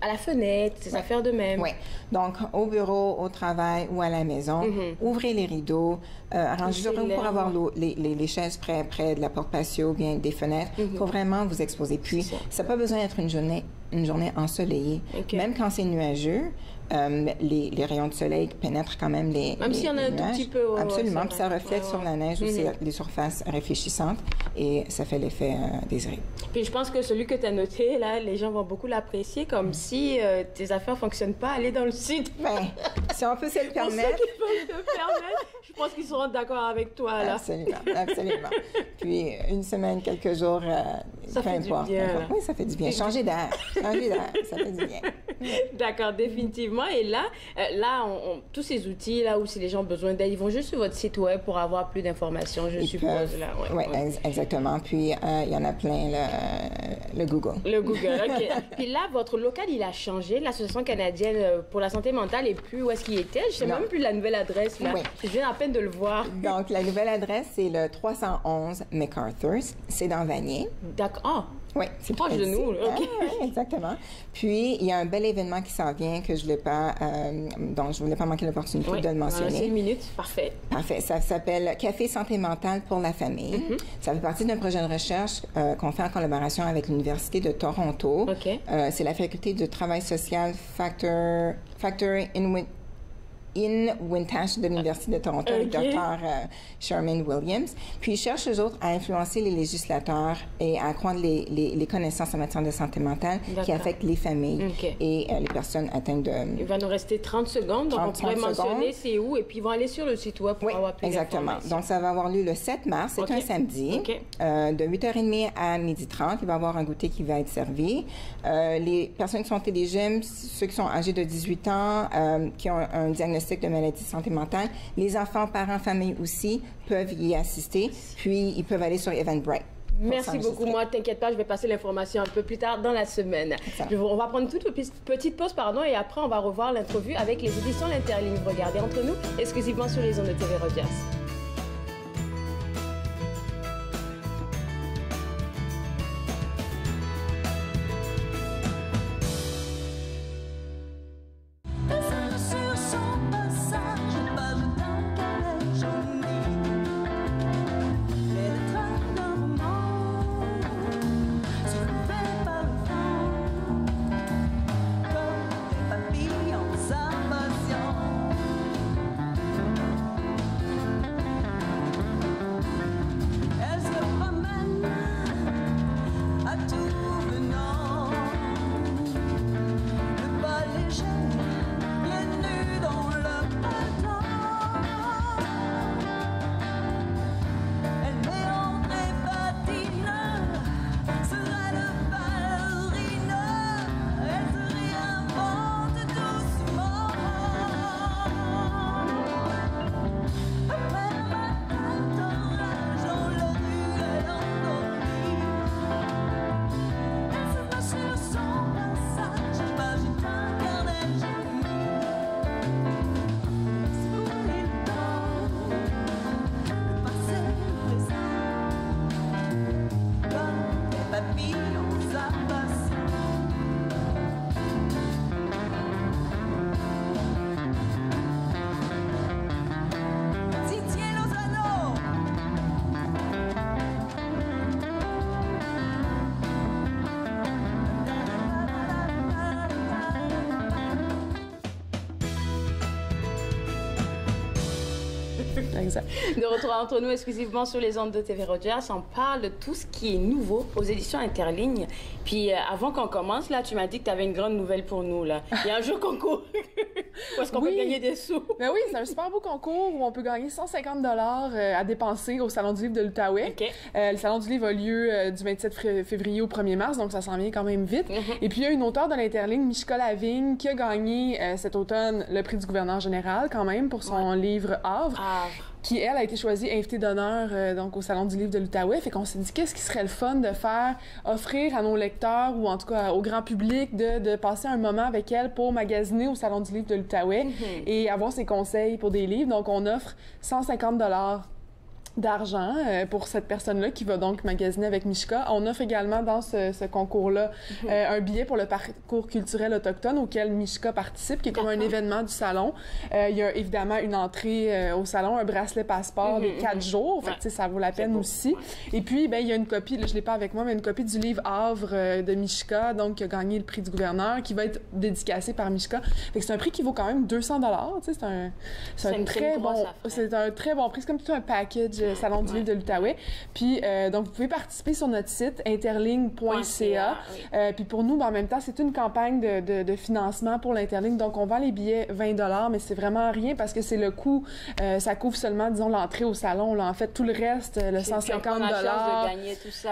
Speaker 1: à la fenêtre, ces affaires de même.
Speaker 9: Oui. Donc, au bureau, au travail ou à la maison, ouvrez les rideaux, arrangez-vous pour avoir les chaises près de la porte patio ou bien des fenêtres pour vraiment vous exposer. Puis, ça n'a pas besoin d'être une journée ensoleillée. Même quand c'est nuageux, les rayons de soleil pénètrent quand même les
Speaker 1: Même s'il y en a un tout petit peu.
Speaker 9: Absolument. Puis ça reflète sur la neige aussi les surfaces réfléchissantes et ça fait l'effet désiré.
Speaker 1: Puis je pense que celui que tu as noté, là, les gens vont beaucoup l'apprécier, comme si tes affaires ne fonctionnent pas, aller dans le sud.
Speaker 9: Bien, si on peut se le permettre.
Speaker 1: Pour ceux qui peuvent se permettre, je pense qu'ils seront d'accord avec toi, là.
Speaker 9: Absolument. Puis une semaine, quelques jours,
Speaker 1: ça fait du bien.
Speaker 9: Oui, ça fait du bien. Changer d'air, ça fait du bien.
Speaker 1: D'accord, définitivement. Et là, tous ces outils, là où si les gens ont besoin d'aide, ils vont juste sur votre site web pour avoir plus d'informations, je suppose.
Speaker 9: Oui, exactement. Puis, il y en a plein, le Google.
Speaker 1: Le Google, OK. Puis là, votre local, il a changé. L'Association canadienne pour la santé mentale et plus où est-ce qu'il était. Je ne sais même plus la nouvelle adresse, là. Oui. Je viens à peine de le voir.
Speaker 9: Donc, la nouvelle adresse, c'est le 311 MacArthur. C'est dans Vanier.
Speaker 1: D'accord.
Speaker 9: Oui,
Speaker 1: c'est proche de nous. Okay.
Speaker 9: Exactement. Puis, il y a un bel événement qui s'en vient que je voulais pas, dont je voulais pas manquer l'opportunité de le mentionner.
Speaker 1: 6 minutes, parfait.
Speaker 9: Parfait. Ça s'appelle Café Santé Mentale pour la famille. Ça fait partie d'un projet de recherche qu'on fait en collaboration avec l'Université de Toronto. C'est la faculté de travail social Factor In Wintash de l'Université de Toronto, le docteur Sherman Williams. Puis, ils cherchent, eux autres, à influencer les législateurs et à accroître les connaissances en matière de santé mentale qui affectent les familles et les personnes atteintes de...
Speaker 1: Il va nous rester 30 secondes, donc on pourrait mentionner c'est où, et puis ils vont aller sur le site web pour avoir plus
Speaker 9: exactement. Donc, ça va avoir lieu le 7 mars, c'est un samedi, de 8h30 à 12h30. Il va y avoir un goûter qui va être servi. Les personnes qui sont éligibles, ceux qui sont âgés de 18 ans, qui ont un diagnostic de maladie de santé mentale. Les enfants, parents, familles aussi peuvent y assister. Puis, ils peuvent aller sur Eventbrite.
Speaker 1: Merci beaucoup. Moi, t'inquiète pas, je vais passer l'information un peu plus tard dans la semaine. On va prendre une toute petite pause, et après, on va revoir l'interview avec les éditions L'Interligne. Regardez entre nous, exclusivement sur les ondes de TV Rogers. Exact. De retour entre nous exclusivement sur les ondes de TV Rogers, on parle de tout ce qui est nouveau aux éditions Interligne. Puis avant qu'on commence, là, tu m'as dit que tu avais une grande nouvelle pour nous. Là. Il y a un jeu concours où est-ce qu'on peut gagner des sous.
Speaker 10: Ben oui, c'est un super beau concours où on peut gagner 150 $ à dépenser au Salon du livre de l'Outaouais. Le Salon du livre a lieu du 27 février au 1er mars, donc ça s'en vient quand même vite. Et puis il y a une auteure de l'Interligne, Mishka Lavigne, qui a gagné cet automne le prix du gouverneur général quand même pour son livre Havre. Qui, elle, a été choisie invitée d'honneur donc au Salon du livre de l'Outaouais. Fait qu'on s'est dit, qu'est-ce qui serait le fun de faire, offrir à nos lecteurs ou en tout cas au grand public de passer un moment avec elle pour magasiner au Salon du livre de l'Outaouais et avoir ses conseils pour des livres. Donc, on offre 150 $ d'argent pour cette personne-là qui va donc magasiner avec Mishka. On offre également dans ce concours-là un billet pour le parcours culturel autochtone auquel Mishka participe, qui est comme un événement du salon. Il y a évidemment une entrée au salon, un bracelet passeport des 4 jours. Fait que, ça vaut la peine aussi. Et puis, ben, il y a une copie, là, je ne l'ai pas avec moi, mais une copie du livre Havre de Mishka, donc qui a gagné le prix du gouverneur, qui va être dédicacé par Mishka. Fait que c'est un prix qui vaut quand même 200 $. C'est un très bon prix. C'est comme tout un package Salon du livre de l'Outaouais. Puis, donc, vous pouvez participer sur notre site interligne.ca. Puis pour nous, ben, en même temps, c'est une campagne de financement pour l'Interligne. Donc, on vend les billets 20 $, mais c'est vraiment rien parce que c'est le coût. Ça couvre seulement, disons, l'entrée au salon. Là, en fait, tout le reste, le 150 $.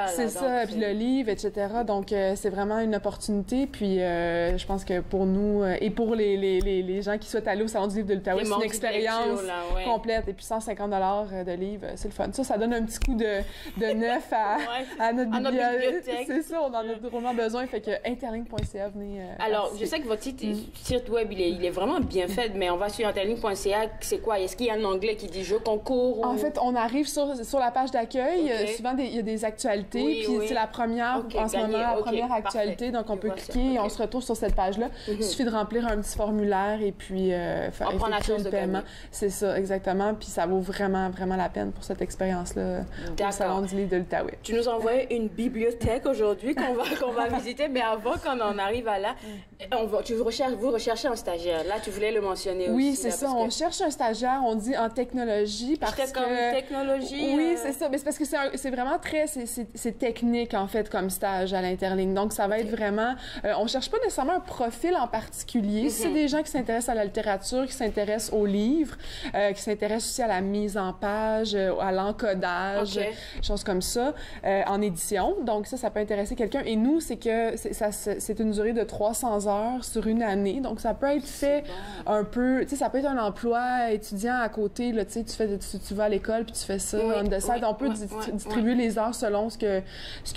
Speaker 10: C'est ça, puis le livre, etc. Donc, c'est vraiment une opportunité. Puis, je pense que pour nous et pour les gens qui souhaitent aller au Salon du livre de l'Outaouais, c'est une expérience complète. Et puis, 150 $ de livre, c'est le fun. Ça donne un petit coup de neuf à notre bibliothèque. C'est ça, on en a drôlement besoin. Fait que interligne.ca, venez.
Speaker 1: Alors, je sais que votre site web, il est vraiment bien fait, mais on va sur interligne.ca. C'est quoi? Est-ce qu'il y a un onglet qui dit jeu concours?
Speaker 10: En fait, on arrive sur la page d'accueil. Souvent, il y a des actualités. Puis c'est la première, en ce moment, la première actualité. Donc, on peut cliquer et on se retrouve sur cette page-là. Il suffit de remplir un petit formulaire et puis
Speaker 1: on prend la chance de
Speaker 10: paiement. C'est ça, exactement. Puis ça vaut vraiment, vraiment la peine pour cette expérience-là au Salon du livre de l'Outaouais.
Speaker 1: Tu nous as envoyé une bibliothèque aujourd'hui qu'on va visiter, mais avant qu'on en arrive à là, vous recherchez un stagiaire. Là, tu voulais le mentionner aussi.
Speaker 10: Oui, c'est ça. On cherche un stagiaire, on dit en technologie parce que...
Speaker 1: comme technologie.
Speaker 10: Oui, c'est ça. Mais c'est parce que c'est vraiment très... C'est technique, en fait, comme stage à l'Interligne. Donc, ça va être vraiment... on cherche pas nécessairement un profil en particulier. Si c'est des gens qui s'intéressent à la littérature, qui s'intéressent aux livres, qui s'intéressent aussi à la mise en page, à l'encodage, choses comme ça, en édition. Donc, ça peut intéresser quelqu'un. Et nous, c'est que c'est une durée de 300 heures sur une année. Donc, ça peut être fait un peu... Tu sais, ça peut être un emploi étudiant à côté. Là, tu vas à l'école puis tu fais ça on the side. On peut distribuer les heures selon ce que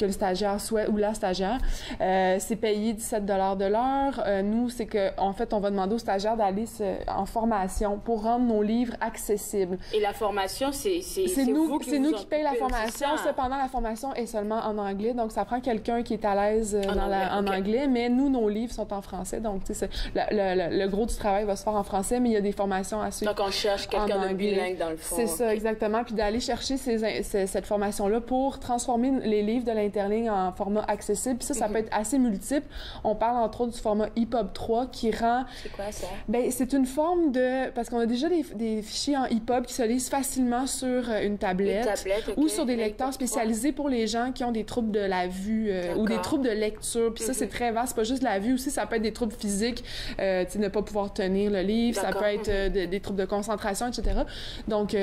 Speaker 10: le stagiaire souhaite ou la stagiaire. C'est payé 17 $ de l'heure. Nous, c'est qu'en fait, on va demander aux stagiaires d'aller en formation pour rendre nos livres accessibles.
Speaker 1: Et la formation, c'est
Speaker 10: nous qui payons la formation. Cependant, la formation est seulement en anglais. Donc, ça prend quelqu'un qui est à l'aise en anglais. Mais nous, nos livres sont en français. Donc, tu sais, le gros du travail va se faire en français, mais il y a des formations à suivre.
Speaker 1: Donc, on cherche quelqu'un de bilingue dans le fond.
Speaker 10: C'est ça, exactement. Puis d'aller chercher cette formation-là pour transformer les livres de l'Interligne en format accessible. Puis ça peut être assez multiple. On parle entre autres du format EPUB 3 qui rend...
Speaker 1: C'est quoi ça?
Speaker 10: Bien, c'est une forme de... Parce qu'on a déjà des fichiers en EPUB qui se lisent facilement sur une tablette ou sur des lecteurs spécialisés pour les gens qui ont des troubles de la vue ou des troubles de lecture. Puis ça, c'est très vaste. C'est pas juste la vue aussi, ça peut être des troubles physiques, ne pas pouvoir tenir le livre, ça peut être des troubles de concentration, etc. Donc,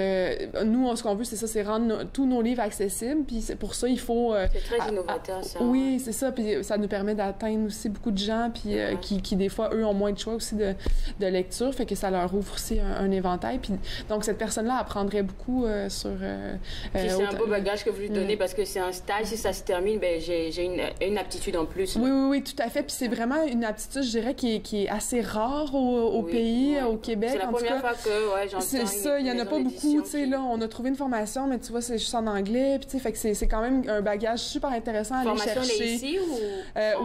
Speaker 10: nous, ce qu'on veut, c'est ça, c'est rendre tous nos livres accessibles. Puis pour ça, il faut...
Speaker 1: c'est très innovateur, ça.
Speaker 10: Oui, c'est ça. Puis ça nous permet d'atteindre aussi beaucoup de gens puis qui, des fois, eux, ont moins de choix aussi de lecture, fait que ça leur ouvre aussi un éventail. Puis donc, cette personne-là apprendrait beaucoup sur...
Speaker 1: Puis c'est un beau bagage que vous lui donnez parce que c'est un stage. Si ça se termine, ben, j'ai une aptitude en plus.
Speaker 10: Oui, tout à fait. Puis c'est vraiment une aptitude, je dirais, qui est assez rare au pays, au Québec.
Speaker 1: C'est la première fois que j'entends.
Speaker 10: C'est ça, il n'y en a pas beaucoup. Tu sais, là, on a trouvé une formation, mais tu vois, c'est juste en anglais. Puis, tu sais, fait que c'est quand même un bagage super intéressant à aller chercher.
Speaker 1: La formation, elle est ici ou?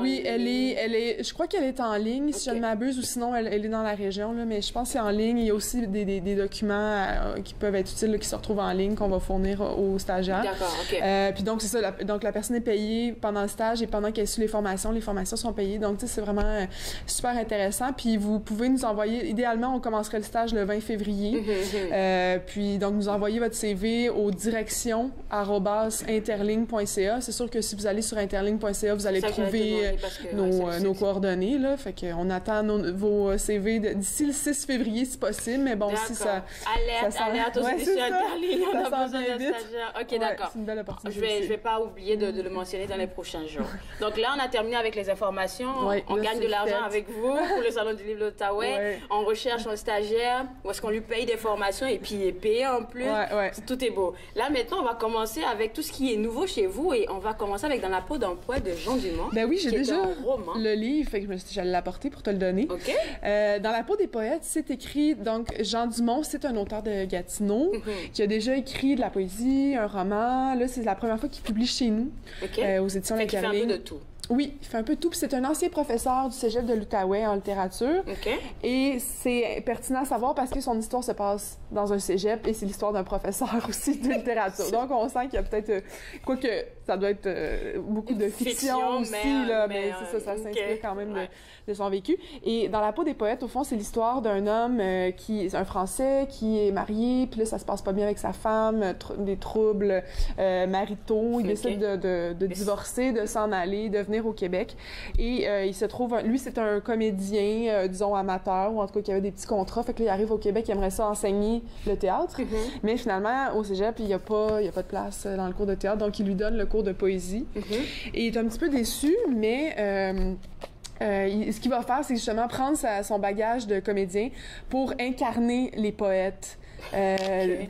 Speaker 10: Oui, elle est... Je crois qu'elle est en ligne, si je ne m'abuse, ou sinon, elle est dans la région, là, mais je pense que c'est en ligne. Il y a aussi des documents qui peuvent être utiles, là, qui se retrouvent en ligne, qu'on va fournir aux stagiaires.
Speaker 1: D'accord, OK.
Speaker 10: Puis donc, c'est ça. Donc, la personne est payée pendant le stage et pendant qu'elle suit les formations sont payées. Donc, tu sais, c'est vraiment super intéressant. Puis, vous pouvez nous envoyer... Idéalement, on commencerait le stage le 20 février. Puis, donc, nous envoyer votre CV au direction@interligne.ca. C'est sûr que si vous allez sur interligne.ca, vous allez trouver nos coordonnées, là. Fait qu'on attend vos CV d'ici le 6 février, si possible. Mais bon, si ça...
Speaker 1: Alerte aussi sur Interligne. On a besoin d'un stagiaire. OK, d'accord.
Speaker 10: C'est une belle opportunité.
Speaker 1: Je vais pas oublier de le mentionner dans les prochains jours. Donc là, on a terminé avec les informations. On gagne de l'argent avec vous pour le Salon du livre de l'Outaouais. On recherche un stagiaire où est-ce qu'on lui paye des formations et puis il est payé en plus. Tout est beau. Là, maintenant, on va commencer avec tout ce qui est nouveau chez vous et on va commencer avec Dans la peau d'un poète de Jean Dumont.
Speaker 10: Ben oui, j'ai déjà le livre, fait que j'allais l'apporter pour te le donner.
Speaker 1: OK.
Speaker 10: Dans la peau des poètes, c'est écrit, donc Jean Dumont, c'est un auteur de Gatineau qui a déjà écrit de la poésie, un roman. Là, c'est la première fois qu'il publie chez nous, aux éditions
Speaker 1: L'Interligne. Il fait un peu de tout.
Speaker 10: Oui, il fait un peu tout. Puis c'est un ancien professeur du cégep de l'Outaouais en littérature. Et c'est pertinent à savoir parce que son histoire se passe dans un cégep et c'est l'histoire d'un professeur aussi de littérature. Donc on sent qu'il y a peut-être... quoique ça doit être beaucoup de fiction aussi, mais c'est ça s'inspire quand même de son vécu. Et Dans la peau des poètes, au fond, c'est l'histoire d'un homme qui est un Français, qui est marié, puis là, ça se passe pas bien avec sa femme, des troubles maritaux. Il décide de divorcer, de s'en aller, de venir au Québec. Et il se trouve... Lui, c'est un comédien, disons, amateur, ou en tout cas, qui avait des petits contrats. Fait que là, il arrive au Québec, il aimerait ça enseigner le théâtre. Mais finalement, au cégep, il n'y a pas de place dans le cours de théâtre. Donc, il lui donne le cours de poésie. Et il est un petit peu déçu, mais... ce qu'il va faire, c'est justement prendre son bagage de comédien pour incarner les poètes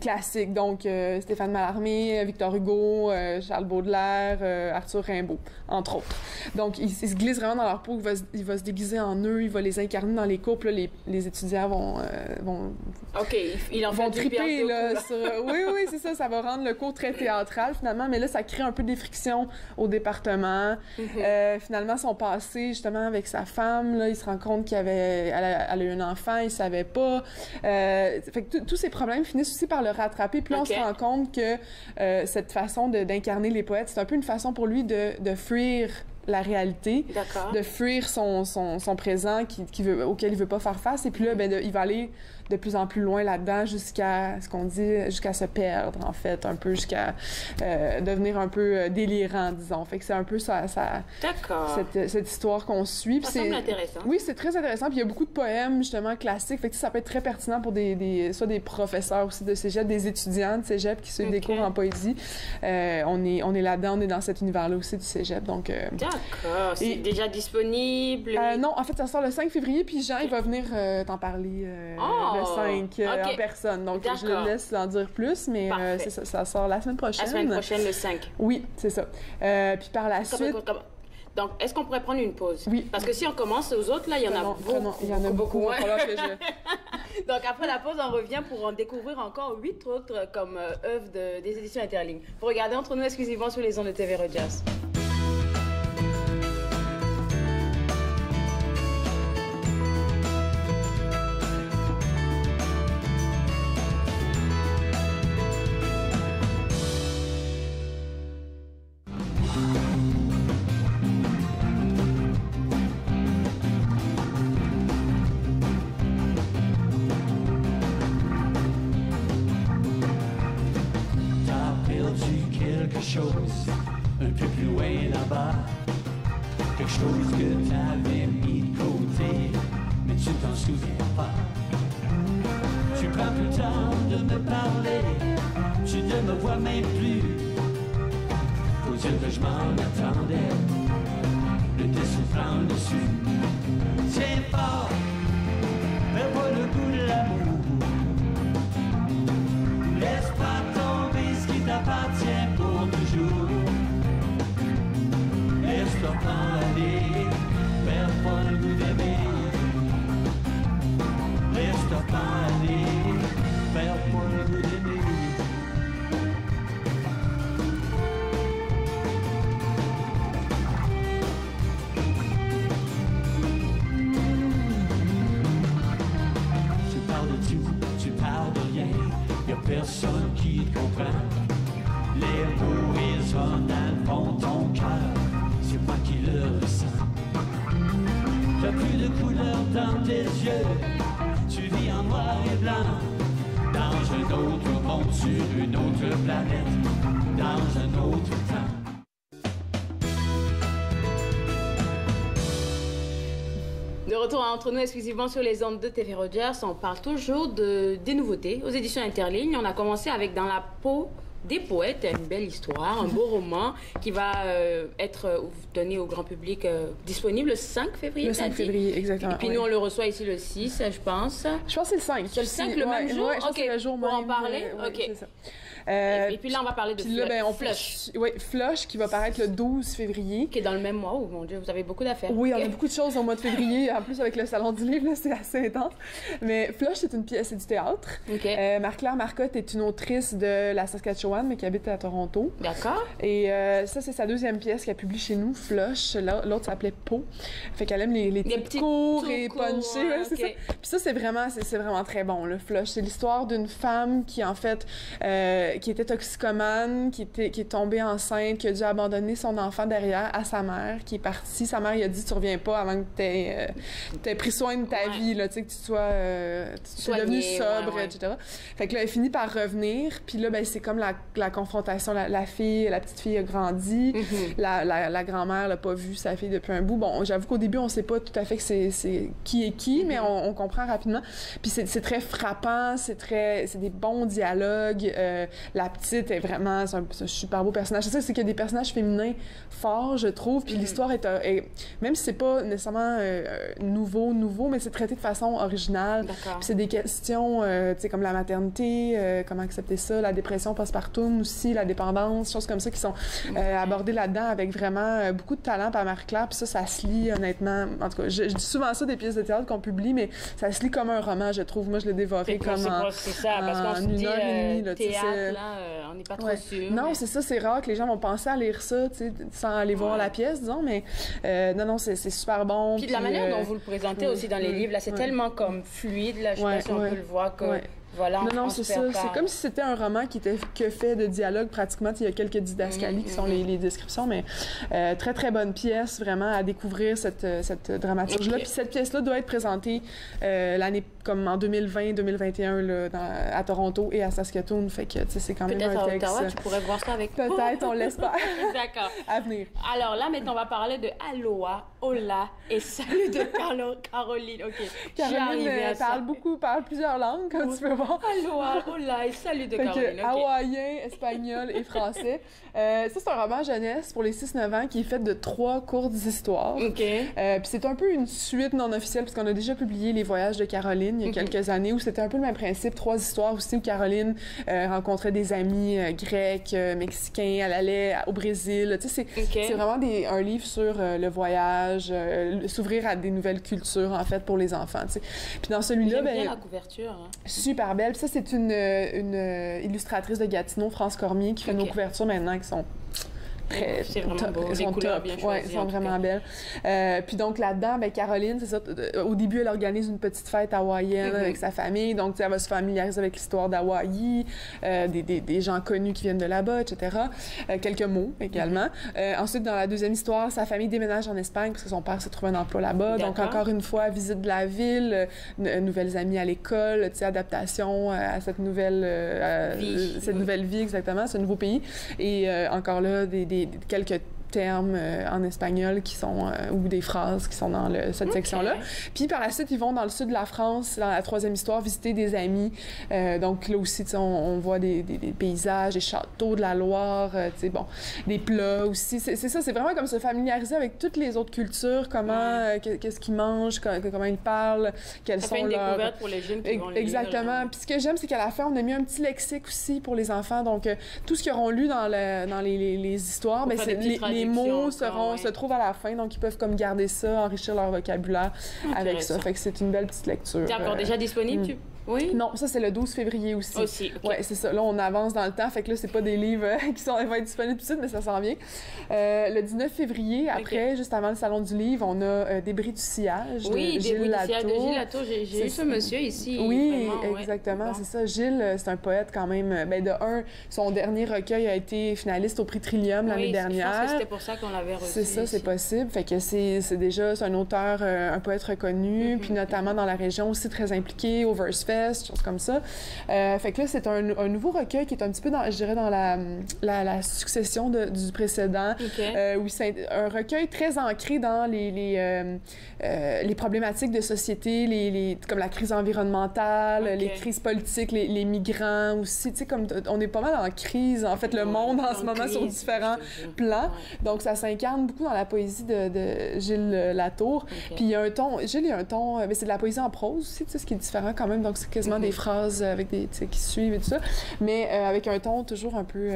Speaker 10: classiques. Donc, Stéphane Mallarmé, Victor Hugo, Charles Baudelaire, Arthur Rimbaud, entre autres. Donc, il se glisse vraiment dans leur peau, il va se déguiser en eux, il va les incarner dans les cours, puis là, les étudiants vont
Speaker 1: OK, il en fait
Speaker 10: triper, là, sur... Oui, c'est ça, ça va rendre le cours très théâtral, finalement, mais là, ça crée un peu des frictions au département. Finalement, son passé, justement, avec sa femme, là, il se rend compte elle a eu un enfant, il savait pas. Fait que tous ces problèmes finissent aussi par le rattraper. Puis là, on se rend compte que cette façon d'incarner les poètes, c'est un peu une façon pour lui de fuir la réalité, de fuir son présent auquel il veut pas faire face. Et puis là, il va aller de plus en plus loin là-dedans jusqu'à ce qu'on dit, jusqu'à se perdre, en fait, un peu jusqu'à devenir un peu délirant, disons. Fait que c'est un peu cette histoire qu'on suit.
Speaker 1: Ça semble intéressant.
Speaker 10: Oui, c'est très intéressant. Puis il y a beaucoup de poèmes, justement, classiques. Fait que ça peut être très pertinent pour soit des professeurs aussi de cégep, des étudiants de cégep qui suivent des cours en poésie. On est là-dedans, on est dans cet univers-là aussi du cégep. Donc,
Speaker 1: d'accord. C'est déjà disponible?
Speaker 10: Non, en fait, ça sort le 5 février, puis Jean, il va venir t'en parler le 5 en personne. Donc, je le laisse en dire plus, mais ça sort la semaine prochaine.
Speaker 1: La semaine prochaine, le 5.
Speaker 10: Oui, c'est ça. Puis par la suite...
Speaker 1: Donc, est-ce qu'on pourrait prendre une pause?
Speaker 10: Oui.
Speaker 1: Parce que si on commence aux autres, là, il y en a beaucoup.
Speaker 10: Donc,
Speaker 1: après la pause, on revient pour en découvrir encore 8 autres comme œuvres des éditions Interligne. Vous regardez Entre nous exclusivement sur les ondes de TV Rogers.
Speaker 11: Un peu plus loin là-bas, quelque chose que t'avais mis de côté, mais tu t'en souviens pas. Tu prends plus le temps de me parler, tu ne me vois même plus. Faut dire que je m'en attendais, le dessin prend le dessus. Tiens fort, perds pas le goût de l'amour. Laisse pas tomber ce qui t'appartient pour toujours. Laisse-toi pas aller, perds pas le goût d'aimer. Laisse-toi pas aller, perds pas le goût d'aimer. Tu parles de tout, tu parles de rien, y'a personne qui te comprend. Les mots résonnent dans le fond de ton cœur, c'est moi qui le ressens. T'as plus de couleur dans tes yeux, tu vis en noir et blanc. Dans un autre monde, sur une autre planète, dans un autre temps.
Speaker 1: De retour Entre nous exclusivement sur les ondes de TV Rogers, on parle toujours des nouveautés aux éditions Interligne. On a commencé avec Dans la peau des poètes, une belle histoire, un beau roman qui va être donné au grand public, disponible le 5 février.
Speaker 10: Le 5 février, exactement.
Speaker 1: Et puis nous, on le reçoit ici le 6, je pense.
Speaker 10: Je pense que c'est le 5.
Speaker 1: C'est le 5 le même jour?
Speaker 10: OK, le jour
Speaker 1: pour
Speaker 10: même,
Speaker 1: en parler? OK.
Speaker 10: C'est ça.
Speaker 1: Et puis là, on va parler de Flush.
Speaker 10: Oui, Flush, qui va paraître le 12 février.
Speaker 1: Qui est dans le même mois. Oh mon Dieu, vous avez beaucoup d'affaires.
Speaker 10: Oui, on a beaucoup de choses au mois de février. En plus, avec le Salon du Livre, c'est assez intense. Mais Flush, c'est une pièce, c'est du théâtre. Marie-Claire Marcotte est une autrice de la Saskatchewan, mais qui habite à Toronto.
Speaker 1: D'accord.
Speaker 10: Et ça, c'est sa deuxième pièce qu'elle publie chez nous, Flush. L'autre s'appelait Peau. Fait qu'elle aime les petits courts et punchés. Ouais, c'est ça. Puis ça, c'est vraiment très bon, le Flush. C'est l'histoire d'une femme qui, en fait, qui était toxicomane, qui est tombée enceinte, qui a dû abandonner son enfant derrière à sa mère, qui est partie. Sa mère, il a dit, tu reviens pas avant que t'aies pris soin de ta vie, là, tu sais, que tu sois devenue sobre, etc. Fait que là, elle finit par revenir, puis là, ben, c'est comme la confrontation. La petite fille a grandi, la grand-mère l'a pas vu sa fille depuis un bout. Bon, j'avoue qu'au début, on sait pas tout à fait que c'est qui est qui, mais on comprend rapidement. Puis c'est très frappant, c'est des bons dialogues. La petite est vraiment, c'est un super beau personnage. C'est qu'il y a des personnages féminins forts, je trouve, puis l'histoire est même si c'est pas nécessairement nouveau, mais c'est traité de façon originale. Puis c'est des questions, tu sais, comme la maternité, comment accepter ça, la dépression postpartum aussi, la dépendance, choses comme ça qui sont abordées là-dedans avec vraiment beaucoup de talent par Marie-Claire. Puis ça se lit honnêtement. En tout cas, je dis souvent ça des pièces de théâtre qu'on publie, mais ça se lit comme un roman, je trouve. Moi, je l'ai dévoré comme en une heure et demie. Là,
Speaker 1: on n'est pas trop sûr.
Speaker 10: Non, c'est ça, c'est rare que les gens vont penser à lire ça, tu sais, sans aller voir la pièce, disons, mais non, c'est super bon.
Speaker 1: Puis de la manière dont vous le présentez aussi dans les livres, là, c'est tellement comme fluide, là, je sais pas si on peut le voir, que voilà,
Speaker 10: non, c'est ça. C'est comme si c'était un roman qui était que fait de dialogue pratiquement. Il y a quelques didascalies qui sont les descriptions, mais très, très bonne pièce, vraiment, à découvrir cette dramaturgie-là. Puis cette pièce-là doit être présentée l'année comme en 2020-2021 à Toronto et à Saskatoon. Fait que, tu sais, c'est quand même un texte...
Speaker 1: Ottawa, tu pourrais voir ça avec...
Speaker 10: Peut-être, on l'espère.
Speaker 1: D'accord.
Speaker 10: À venir.
Speaker 1: Alors là, maintenant, on va parler de Aloha, Hola et salut de Caroline. OK.
Speaker 10: Caroline parle plusieurs langues, comme tu peux voir.
Speaker 1: Aloha, Hola et salut de Caroline. Okay.
Speaker 10: Hawaïen, espagnol et français. Ça, c'est un roman jeunesse pour les 6-9 ans qui est fait de 3 courtes histoires.
Speaker 1: OK.
Speaker 10: Puis c'est un peu une suite non officielle, parce qu'on a déjà publié Les Voyages de Caroline il y a quelques années, où c'était un peu le même principe, 3 histoires aussi, où Caroline rencontrait des amis grecs, mexicains, elle allait au Brésil. Tu sais, c'est vraiment un livre sur le voyage, s'ouvrir à des nouvelles cultures, en fait, pour les enfants. Tu sais. Puis dans celui-là...
Speaker 1: J'aime bien la couverture. Hein.
Speaker 10: Super belle. Puis ça, c'est une illustratrice de Gatineau, France Cormier, qui fait nos couvertures maintenant, qui sont...
Speaker 1: C'est vraiment beau.
Speaker 10: Ils sont top. Ouais, ils sont vraiment belles. Puis donc là-dedans, Caroline, c'est ça. Au début, elle organise une petite fête hawaïenne avec sa famille. Donc, elle va se familiariser avec l'histoire d'Hawaï, des gens connus qui viennent de là-bas, etc. Quelques mots également. Ensuite, dans la deuxième histoire, sa famille déménage en Espagne parce que son père s'est trouvé un emploi là-bas. Donc, encore une fois, visite de la ville, nouvelles amies à l'école, adaptation à cette nouvelle vie, exactement, ce nouveau pays. Et encore là, quelques termes en espagnol qui sont ou des phrases qui sont dans cette section-là. Puis par la suite, ils vont dans le sud de la France, dans la troisième histoire, visiter des amis. Donc là aussi, on voit des paysages, des châteaux de la Loire, des plats aussi. C'est ça, c'est vraiment comme se familiariser avec toutes les autres cultures, comment, qu'est-ce qu'ils mangent, comment ils parlent, quels sont leurs...
Speaker 1: une découverte pour les jeunes qui vont lire.
Speaker 10: Exactement. Puis ce que j'aime, c'est qu'à la fin, on a mis un petit lexique aussi pour les enfants. Donc tout ce qu'ils auront lu dans les histoires, les mots se trouvent à la fin, donc ils peuvent comme garder ça, enrichir leur vocabulaire avec ça. Fait que c'est une belle petite lecture.
Speaker 1: C'est encore déjà disponible? Oui?
Speaker 10: Non, ça, c'est le 12 février aussi.
Speaker 1: Okay.
Speaker 10: Oui, c'est ça. Là, on avance dans le temps. Fait que là, c'est pas des livres qui vont être disponibles tout de suite, mais ça s'en vient. Le 19 février, après, juste avant le Salon du Livre, on a Débris du sillage de Gilles Latour.
Speaker 1: De Gilles Latour. J'ai eu ce monsieur ici.
Speaker 10: Oui, vraiment, exactement. C'est ça. Gilles, c'est un poète quand même. Son dernier recueil a été finaliste au prix Trillium l'année dernière.
Speaker 1: Je pense que c'était pour ça qu'on l'avait reçu.
Speaker 10: C'est ça, c'est possible. Fait que c'est un auteur, un poète reconnu, puis notamment dans la région aussi très impliqué, au Verse Fest, choses comme ça. Fait que là, c'est un nouveau recueil qui est un petit peu, je dirais, dans la succession du précédent, où c'est un recueil très ancré dans les problématiques de société, comme la crise environnementale, les crises politiques, les migrants aussi. Tu sais, comme on est pas mal en crise, en fait, le monde en ce moment sur différents plans. Donc, ça s'incarne beaucoup dans la poésie de Gilles Latour. Puis il y a un ton, Gilles, il y a un ton, mais c'est de la poésie en prose aussi, tu sais, ce qui est différent quand même. Donc, c'est quasiment des phrases avec qui suivent et tout ça, mais avec un ton toujours un peu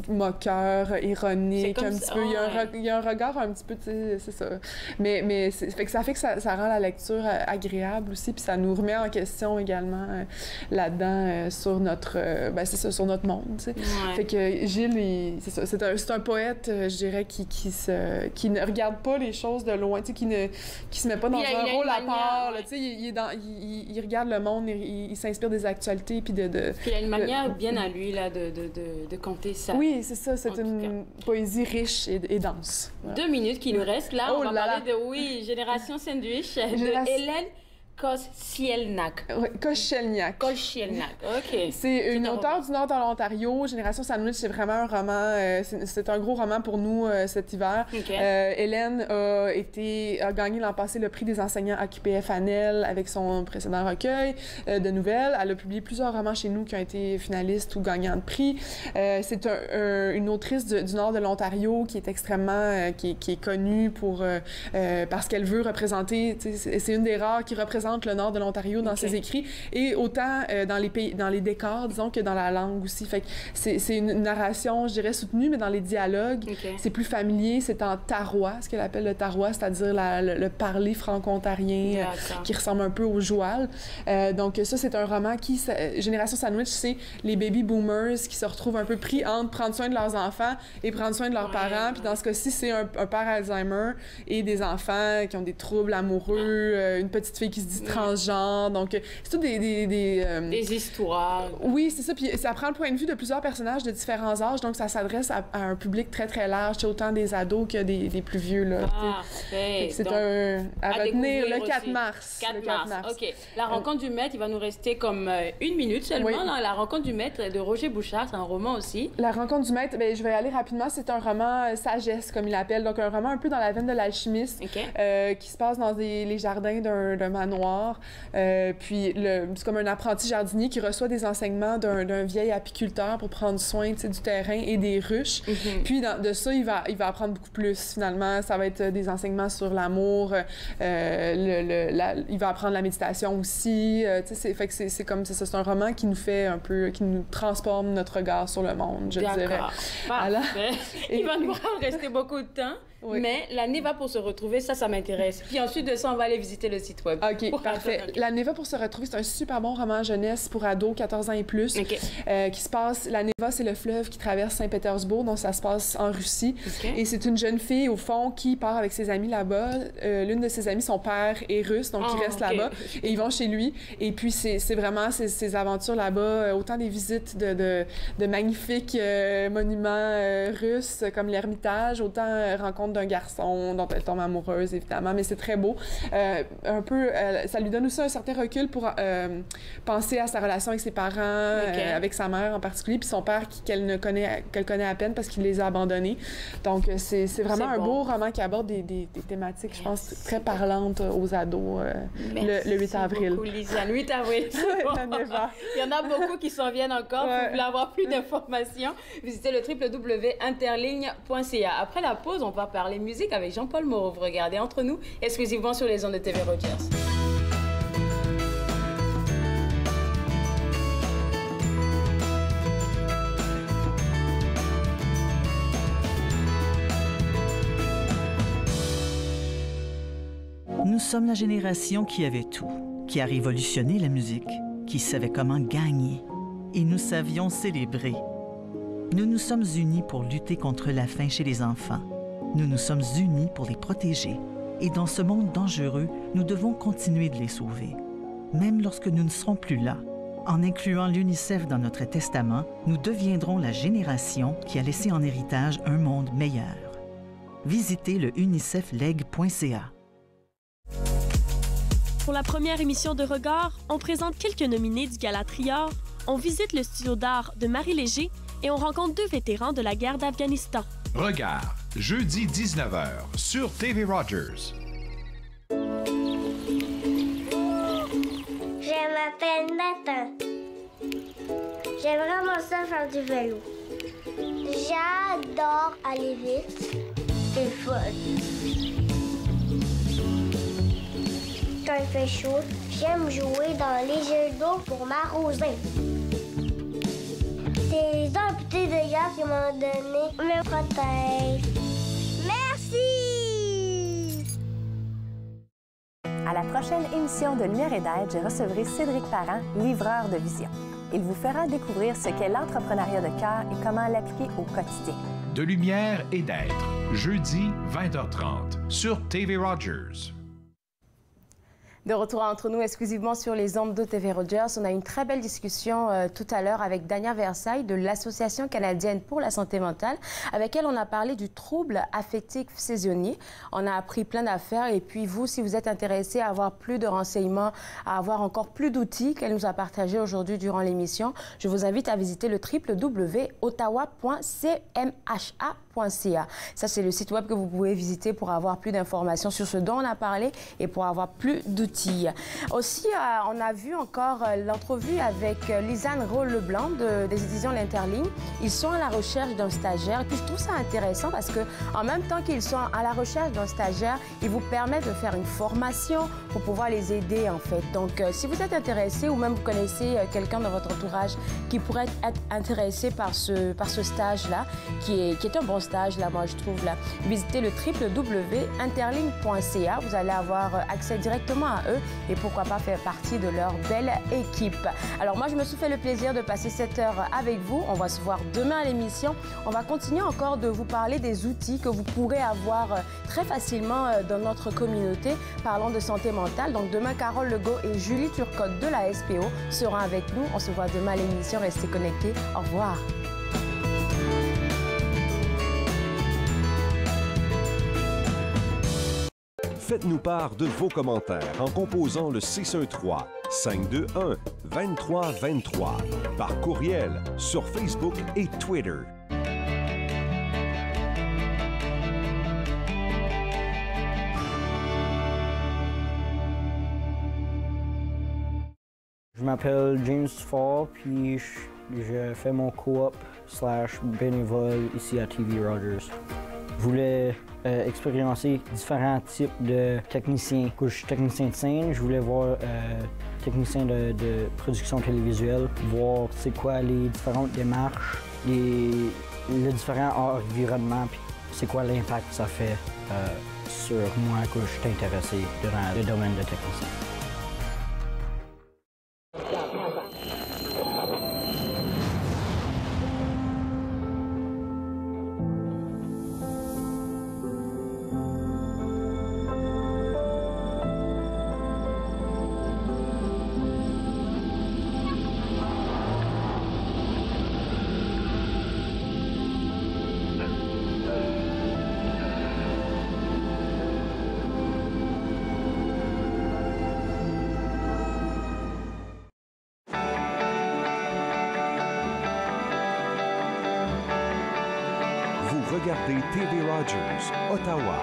Speaker 10: moqueur, ironique, un petit peu. Il y a un regard un petit peu, tu sais, c'est ça. Mais ça fait que ça rend la lecture agréable aussi, puis ça nous remet en question également là-dedans sur notre, sur notre monde, tu sais. Fait que Gilles, c'est ça, c'est un poète, je dirais, qui ne regarde pas les choses de loin, tu sais, qui se met pas dans un rôle à part, tu sais, il regarde le monde, il s'inspire des actualités, puis
Speaker 1: Puis il a une manière bien à lui, là, de compter ça.
Speaker 10: Oui, c'est ça, c'est une poésie riche et dense. Voilà.
Speaker 1: 2 minutes qui nous restent, là, on va parler de, Génération Sandwich, de Hélène Koscielniak.
Speaker 10: Oui, Koscielniak.
Speaker 1: OK.
Speaker 10: C'est une auteure du nord de l'Ontario. Génération Sandwich, c'est vraiment un roman, c'est un gros roman pour nous cet hiver. Hélène a gagné l'an passé le prix des enseignants à QPF-ANEL avec son précédent recueil de nouvelles. Elle a publié plusieurs romans chez nous qui ont été finalistes ou gagnants de prix. C'est une autrice du nord de l'Ontario qui est extrêmement, qui est connue parce qu'elle veut représenter, c'est une des rares qui représente le nord de l'Ontario dans ses écrits, et autant dans les décors, disons, que dans la langue aussi. Fait que c'est une narration, je dirais, soutenue, mais dans les dialogues, c'est plus familier, c'est en tarois, ce qu'elle appelle le tarois, c'est-à-dire le parler franco-ontarien qui ressemble un peu au joual. Donc ça, c'est un roman qui, Génération Sandwich, c'est les baby boomers qui se retrouvent un peu pris entre prendre soin de leurs enfants et prendre soin de leurs parents. Puis dans ce cas-ci, c'est un père Alzheimer et des enfants qui ont des troubles amoureux, une petite fille qui se aussi transgenres. Donc, c'est tout des
Speaker 1: histoires.
Speaker 10: Oui, c'est ça. Puis ça prend le point de vue de plusieurs personnages de différents âges. Donc, ça s'adresse à un public très, très large. C'est autant des ados que des plus vieux. Là, c'est à retenir le 4 mars.
Speaker 1: 4 mars. OK. La rencontre du maître, il va nous rester comme 1 minute seulement. Là. La rencontre du maître de Roger Bouchard, c'est un roman aussi.
Speaker 10: La rencontre du maître, bien, je vais aller rapidement. C'est un roman sagesse, comme il l'appelle. Donc, un roman un peu dans la veine de l'alchimiste, qui se passe dans les jardins d'un manoir. Puis, c'est comme un apprenti jardinier qui reçoit des enseignements d'un vieil apiculteur pour prendre soin du terrain et des ruches. Puis, de ça, il va apprendre beaucoup plus, finalement. Ça va être des enseignements sur l'amour. Il va apprendre la méditation aussi. Fait que c'est comme ça. C'est un roman qui nous fait un peu, qui nous transforme notre regard sur le monde, je dirais.
Speaker 1: Alors, il va nous rester beaucoup de temps. Mais l'année va pour se retrouver, ça m'intéresse. Puis ensuite de ça, on va aller visiter le site web.
Speaker 10: OK, parfait. L'année va pour se retrouver, c'est un super bon roman jeunesse pour ados, 14 ans et plus, qui se passe... La Neva, c'est le fleuve qui traverse Saint-Pétersbourg, donc ça se passe en Russie. Et c'est une jeune fille, au fond, qui part avec ses amis là-bas. L'une de ses amies, son père est russe, donc il reste là-bas. Et ils vont chez lui. Et puis, c'est vraiment ces aventures là-bas, autant des visites de magnifiques monuments russes, comme l'Ermitage, autant rencontres d'un garçon dont elle tombe amoureuse, évidemment, mais c'est très beau. Un peu, ça lui donne aussi un certain recul pour penser à sa relation avec ses parents, avec sa mère en particulier, puis son père qu'elle connaît à peine parce qu'il les a abandonnés. Donc, c'est vraiment un beau roman qui aborde des thématiques, je pense, très parlantes aux ados le 8 avril.
Speaker 1: Beaucoup, Lisa. Le 8 avril, il y en a beaucoup qui s'en viennent encore. Si vous voulez avoir plus d'informations, visitez le www.interligne.ca. Après la pause, on va parler musique avec Jean-Paul Mauve. Regardez Entre nous, exclusivement sur les ondes de TV Rogers.
Speaker 12: Nous sommes la génération qui avait tout, qui a révolutionné la musique, qui savait comment gagner. Et nous savions célébrer. Nous nous sommes unis pour lutter contre la faim chez les enfants. Nous nous sommes unis pour les protéger. Et dans ce monde dangereux, nous devons continuer de les sauver. Même lorsque nous ne serons plus là, en incluant l'UNICEF dans notre testament, nous deviendrons la génération qui a laissé en héritage un monde meilleur. Visitez le unicefleg.ca.
Speaker 13: Pour la première émission de Regard, on présente quelques nominés du Gala Trior, on visite le studio d'art de Marie Léger et on rencontre 2 vétérans de la guerre d'Afghanistan.
Speaker 7: Regard, jeudi 19h sur TV Rogers.
Speaker 14: Je m'appelle Nathan. J'aime vraiment ça faire du vélo. J'adore aller vite. C'est fun. Quand il fait chaud, j'aime jouer dans les jeux d'eau pour m'arroser. C'est les amputés de gaz qui m'ont donné me protègent. Merci!
Speaker 15: À la prochaine émission de Lumière et d'Aide, je recevrai Cédric Parent, livreur de vision. Il vous fera découvrir ce qu'est l'entrepreneuriat de cœur et comment l'appliquer au quotidien.
Speaker 7: De Lumière et d'Être, jeudi 20h30 sur TV Rogers.
Speaker 1: De retour Entre nous, exclusivement sur les ondes de TV Rogers. On a une très belle discussion tout à l'heure avec Dania Versailles de l'Association canadienne pour la santé mentale, avec elle on a parlé du trouble affectif saisonnier. On a appris plein d'affaires et puis vous, si vous êtes intéressé à avoir plus de renseignements, à avoir encore plus d'outils qu'elle nous a partagés aujourd'hui durant l'émission, je vous invite à visiter le www.ottawa.cmha.ca. Ça, c'est le site web que vous pouvez visiter pour avoir plus d'informations sur ce dont on a parlé et pour avoir plus d'outils. Aussi, on a vu encore l'entrevue avec Lisanne Rowe-Leblanc des éditions L'Interligne. Ils sont à la recherche d'un stagiaire. Et puis, je trouve ça intéressant parce qu'en même temps qu'ils sont à la recherche d'un stagiaire, ils vous permettent de faire une formation pour pouvoir les aider, en fait. Donc, si vous êtes intéressé ou même vous connaissez quelqu'un dans votre entourage qui pourrait être intéressé par ce stage-là, qui est un bon stage, là, moi, je trouve, là, visitez le www.interligne.ca. Vous allez avoir accès directement à
Speaker 16: eux et pourquoi pas faire partie de leur belle équipe. Alors moi, je me suis fait le plaisir de passer cette heure avec vous. On va se voir demain à l'émission. On va continuer encore de vous parler des outils que vous pourrez avoir très facilement dans notre communauté. Parlons de santé mentale. Donc demain, Carole Legault et Julie Turcotte de la SPO seront avec nous. On se voit demain à l'émission. Restez connectés. Au revoir.
Speaker 17: Faites-nous part de vos commentaires en composant le 613-521-2323 par courriel sur Facebook et Twitter.
Speaker 18: Je m'appelle James Fall, puis je fais mon coop / bénévole ici à TV Rogers. Je voulais expérimenter différents types de techniciens. Je suis technicien de scène, je voulais voir technicien de production télévisuelle, voir c'est quoi les différentes démarches, les différents environnements, puis c'est quoi l'impact que ça fait sur moi que je suis intéressé dans le domaine de technicien.
Speaker 17: Regardez TV Rogers, Ottawa.